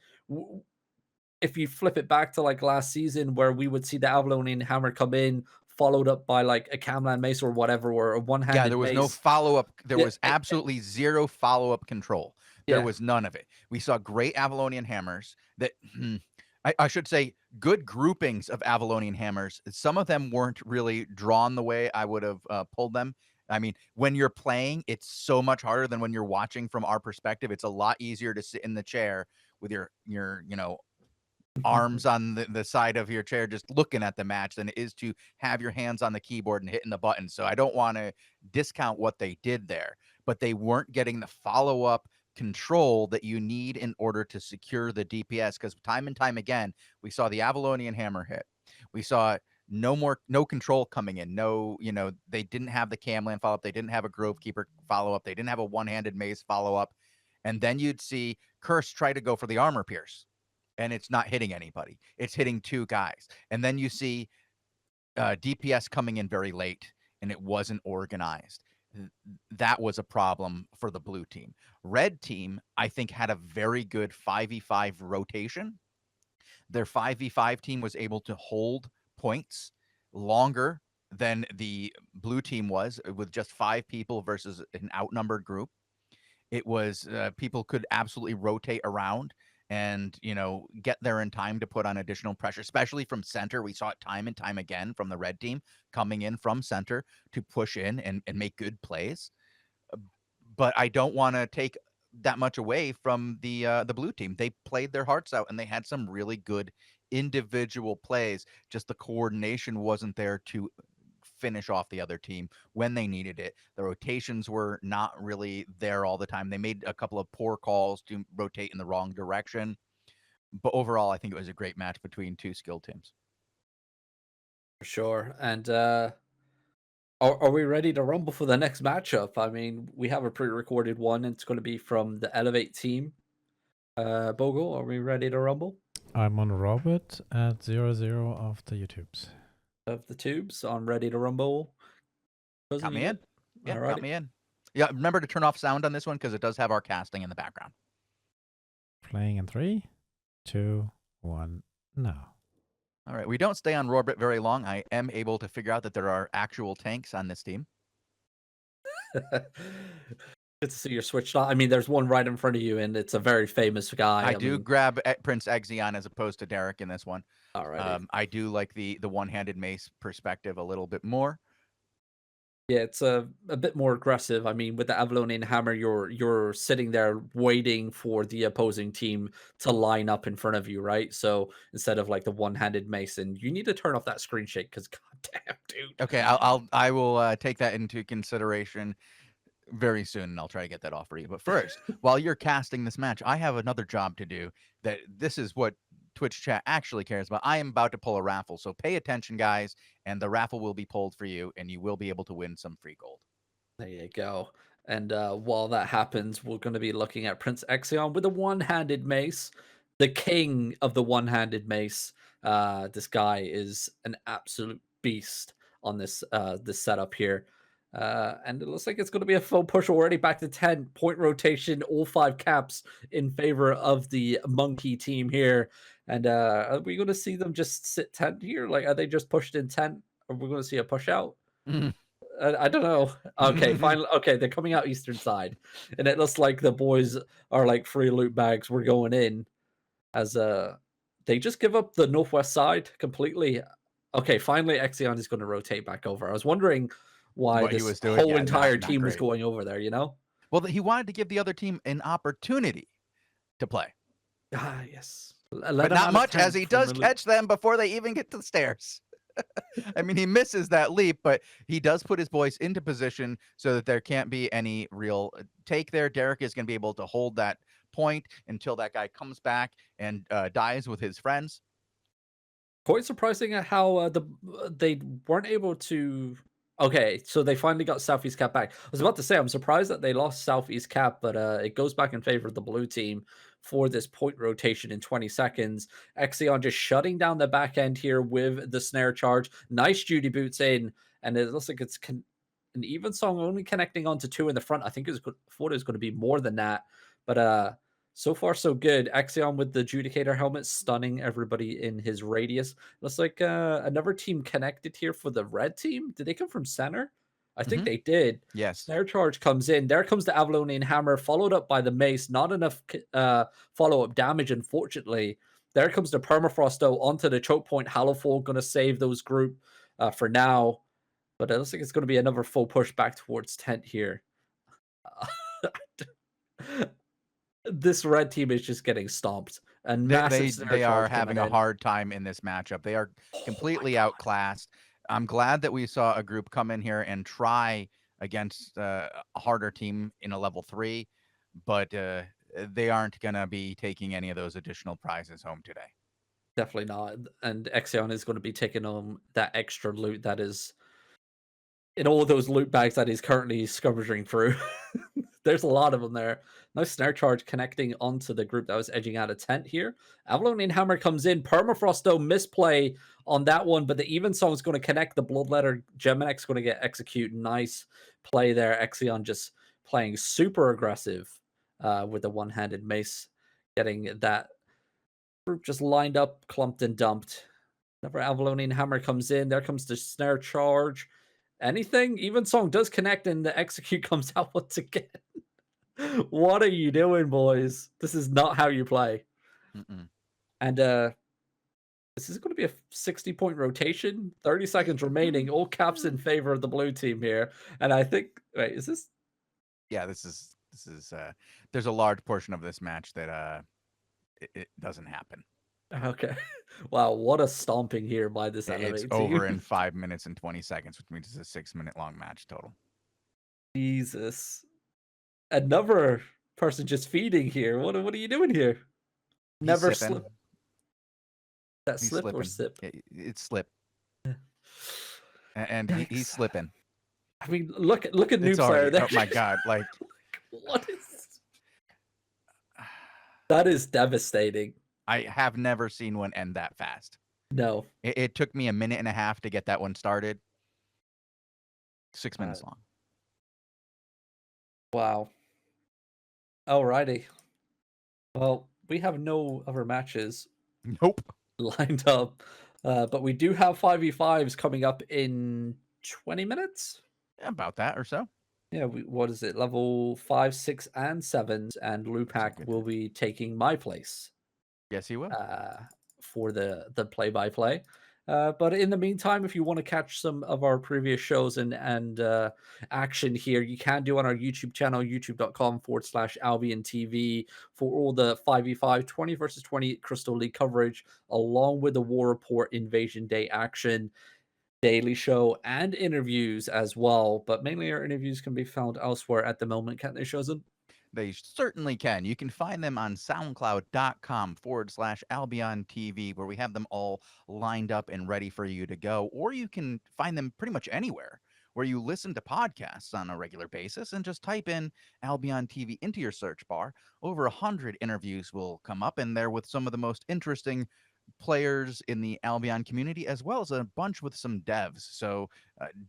if you flip it back to like last season where we would see the Avalonian Hammer come in, followed up by like a Camland Mace or whatever, or a one-handed Yeah, there was no follow-up. There was absolutely zero follow-up control. There was none of it. We saw great Avalonian Hammers that, I should say, good groupings of Avalonian Hammers. Some of them weren't really drawn the way I would have pulled them I mean, when you're playing, it's so much harder than when you're watching from our perspective. It's a lot easier to sit in the chair with your arms on the side of your chair just looking at the match than it is to have your hands on the keyboard and hitting the buttons. So I don't want to discount what they did there, but they weren't getting the follow-up control that you need in order to secure the DPS, because time and time again, we saw the Avalonian hammer hit. We saw no control coming in. No, they didn't have the Camland follow-up. They didn't have a Grove Keeper follow-up. They didn't have a one-handed mace follow-up. And then you'd see Curse try to go for the armor pierce, and it's not hitting anybody. It's hitting two guys. And then you see DPS coming in very late, and it wasn't organized. That was a problem for the blue team. Red team, I think, had a very good 5v5 rotation. Their 5v5 team was able to hold points longer than the blue team was, with just 5 people versus an outnumbered group. It was people could absolutely rotate around and get there in time to put on additional pressure, especially from center. We saw it time and time again from the red team coming in from center to push in and make good plays. But I don't want to take that much away from the blue team. They played their hearts out, and they had some really good individual plays. Just the coordination wasn't there to finish off the other team when they needed it. The rotations were not really there all the time. They made a couple of poor calls to rotate in the wrong direction. But overall, I think it was a great match between two skilled teams. For sure. And are we ready to rumble for the next matchup? I mean, we have a pre-recorded one, and it's going to be from the Elevate team. Bogul, are we ready to rumble? I'm on Robert at 00 of the YouTubes. Of the tubes, I'm ready to rumble. Count me in. Yeah, count me in. Yeah, remember to turn off sound on this one because it does have our casting in the background. Playing in 3, 2, 1, now. All right, we don't stay on Robert very long. I am able to figure out that there are actual tanks on this team. Good to see you're switched on. I mean, there's one right in front of you, and it's a very famous guy. I do grab Prince Exion as opposed to Derek in this one. All right. I do like the one-handed mace perspective a little bit more. Yeah, it's a bit more aggressive. I mean, with the Avalonian hammer, you're sitting there waiting for the opposing team to line up in front of you, right? So instead of like the one-handed mace, and you need to turn off that screen shake because goddamn, dude. Okay, I will take that into consideration very soon, and I'll try to get that off for you. But first, while you're casting this match, I have another job to do. This is what Twitch chat actually cares about. I am about to pull a raffle, so pay attention, guys, and the raffle will be pulled for you, and you will be able to win some free gold. There you go. And while that happens, we're going to be looking at Prince Exion with a one-handed mace, the king of the one-handed mace. This guy is an absolute beast on this setup here. And it looks like it's going to be a full push already, back to 10 point rotation, all 5 caps in favor of the monkey team here. And are we going to see them just sit 10 here? Like, are they just pushed in 10? Or are we going to see a push out? I don't know. Okay, finally. Okay, they're coming out eastern side, and it looks like the boys are like free loot bags. We're going in as they just give up the northwest side completely. Okay, finally, Exion is going to rotate back over. I was wondering why this whole entire team was going over there. Well, he wanted to give the other team an opportunity to play. Ah, yes, but not much, as he does catch them before they even get to the stairs. I mean, he misses that leap, but he does put his boys into position so that there can't be any real take there. Derek is going to be able to hold that point until that guy comes back and dies with his friends. Quite surprising at how they weren't able to. Okay, so they finally got Southeast Cap back. I was about to say, I'm surprised that they lost Southeast Cap, but it goes back in favor of the blue team for this point rotation in 20 seconds. Exion just shutting down the back end here with the snare charge. Nice Judy boots in, and it looks like it's an even song, only connecting onto 2 in the front. I thought it was going to be more than that, but so far, so good. Exion with the Judicator helmet, stunning everybody in his radius. Looks like another team connected here for the red team. Did they come from center? I think they did. Yes. Snare charge comes in. There comes the Avalonian hammer, followed up by the mace. Not enough follow-up damage, unfortunately. There comes the permafrost, though, onto the choke point. Hallowfall going to save those group for now. But it looks like it's going to be another full push back towards tent here. This red team is just getting stomped. A massive snare They are charge having coming a in. hard time in this matchup. They are Oh my completely God. outclassed. I'm glad that we saw a group come in here and try against a harder team in a level 3, but they aren't going to be taking any of those additional prizes home today. Definitely not. And Exion is going to be taking home that extra loot that is in all those loot bags that he's currently scavenging through. There's a lot of them there. Nice snare charge connecting onto the group that was edging out a tent here. Avalonian Hammer comes in. Permafrost, though, misplay on that one, but the Evensong is going to connect. The Bloodletter Geminex going to get executed. Nice play there. Exion just playing super aggressive with the one-handed mace, getting that group just lined up, clumped, and dumped. Another Avalonian Hammer comes in. There comes the snare charge. Anything? Evensong does connect, and the execute comes out once again. What are you doing, boys? This is not how you play. Mm-mm. And this is going to be a 60-point rotation. 30 seconds remaining. All caps in favor of the blue team here. And I think, wait, is this? Yeah, this is there's a large portion of this match that it doesn't happen. Okay. Wow, what a stomping here by this It's Elevate over team. in 5 minutes and 20 seconds, which means it's a 6-minute long match total. Jesus. Another person just feeding here. What are you doing here? He's Never sipping. slip. That He's slip or slipping. sip? It's slip. And he's Yikes. slipping. I mean, look at It's Noob Slayer already, there. oh my god, like What is that? Is devastating. I have never seen one end that fast. No. It took me a minute and a half to get that one started. 6 minutes long. Wow. Alrighty. Well, we have no other matches Nope. lined up, but we do have 5v5s coming up in 20 minutes. About that or so. Yeah, what is it? Level 5, 6, and 7s, and Lupak good will be taking my place. Yes, he will. For the play-by-play. But in the meantime, if you want to catch some of our previous shows and action here, you can do on our YouTube channel, youtube.com/Albion TV, for all the 5v5 20 versus 20 Crystal League coverage, along with the War Report Invasion Day action, daily show, and interviews as well. But mainly our interviews can be found elsewhere at the moment, can't they, Shozen? They certainly can. You can find them on soundcloud.com/Albion TV, where we have them all lined up and ready for you to go. Or you can find them pretty much anywhere where you listen to podcasts on a regular basis and just type in Albion TV into your search bar. Over 100 interviews will come up, and they're with some of the most interesting players in the Albion community, as well as a bunch with some devs. So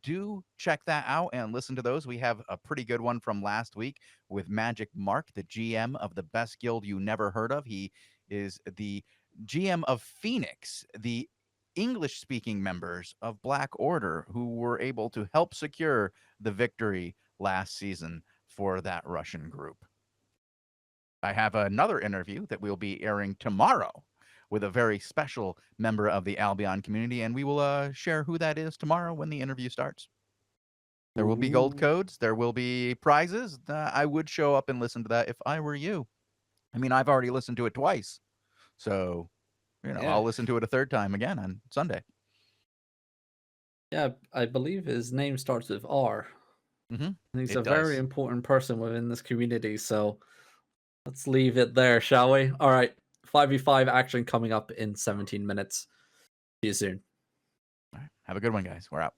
do check that out and listen to those. We have a pretty good one from last week with Magic Mark, the GM of the best guild you never heard of. He is the GM of Phoenix, the English-speaking members of Black Order, who were able to help secure the victory last season for that Russian group. I have another interview that we'll be airing tomorrow with a very special member of the Albion community, and we will share who that is tomorrow when the interview starts. There will be gold codes. There will be prizes. I would show up and listen to that if I were you. I mean, I've already listened to it twice, so I'll listen to it a third time again on Sunday. Yeah, I believe his name starts with R. Mm-hmm. He's a very important person within this community, so let's leave it there, shall we? All right, 5v5 action coming up in 17 minutes. See you soon. All right. Have a good one, guys. We're out.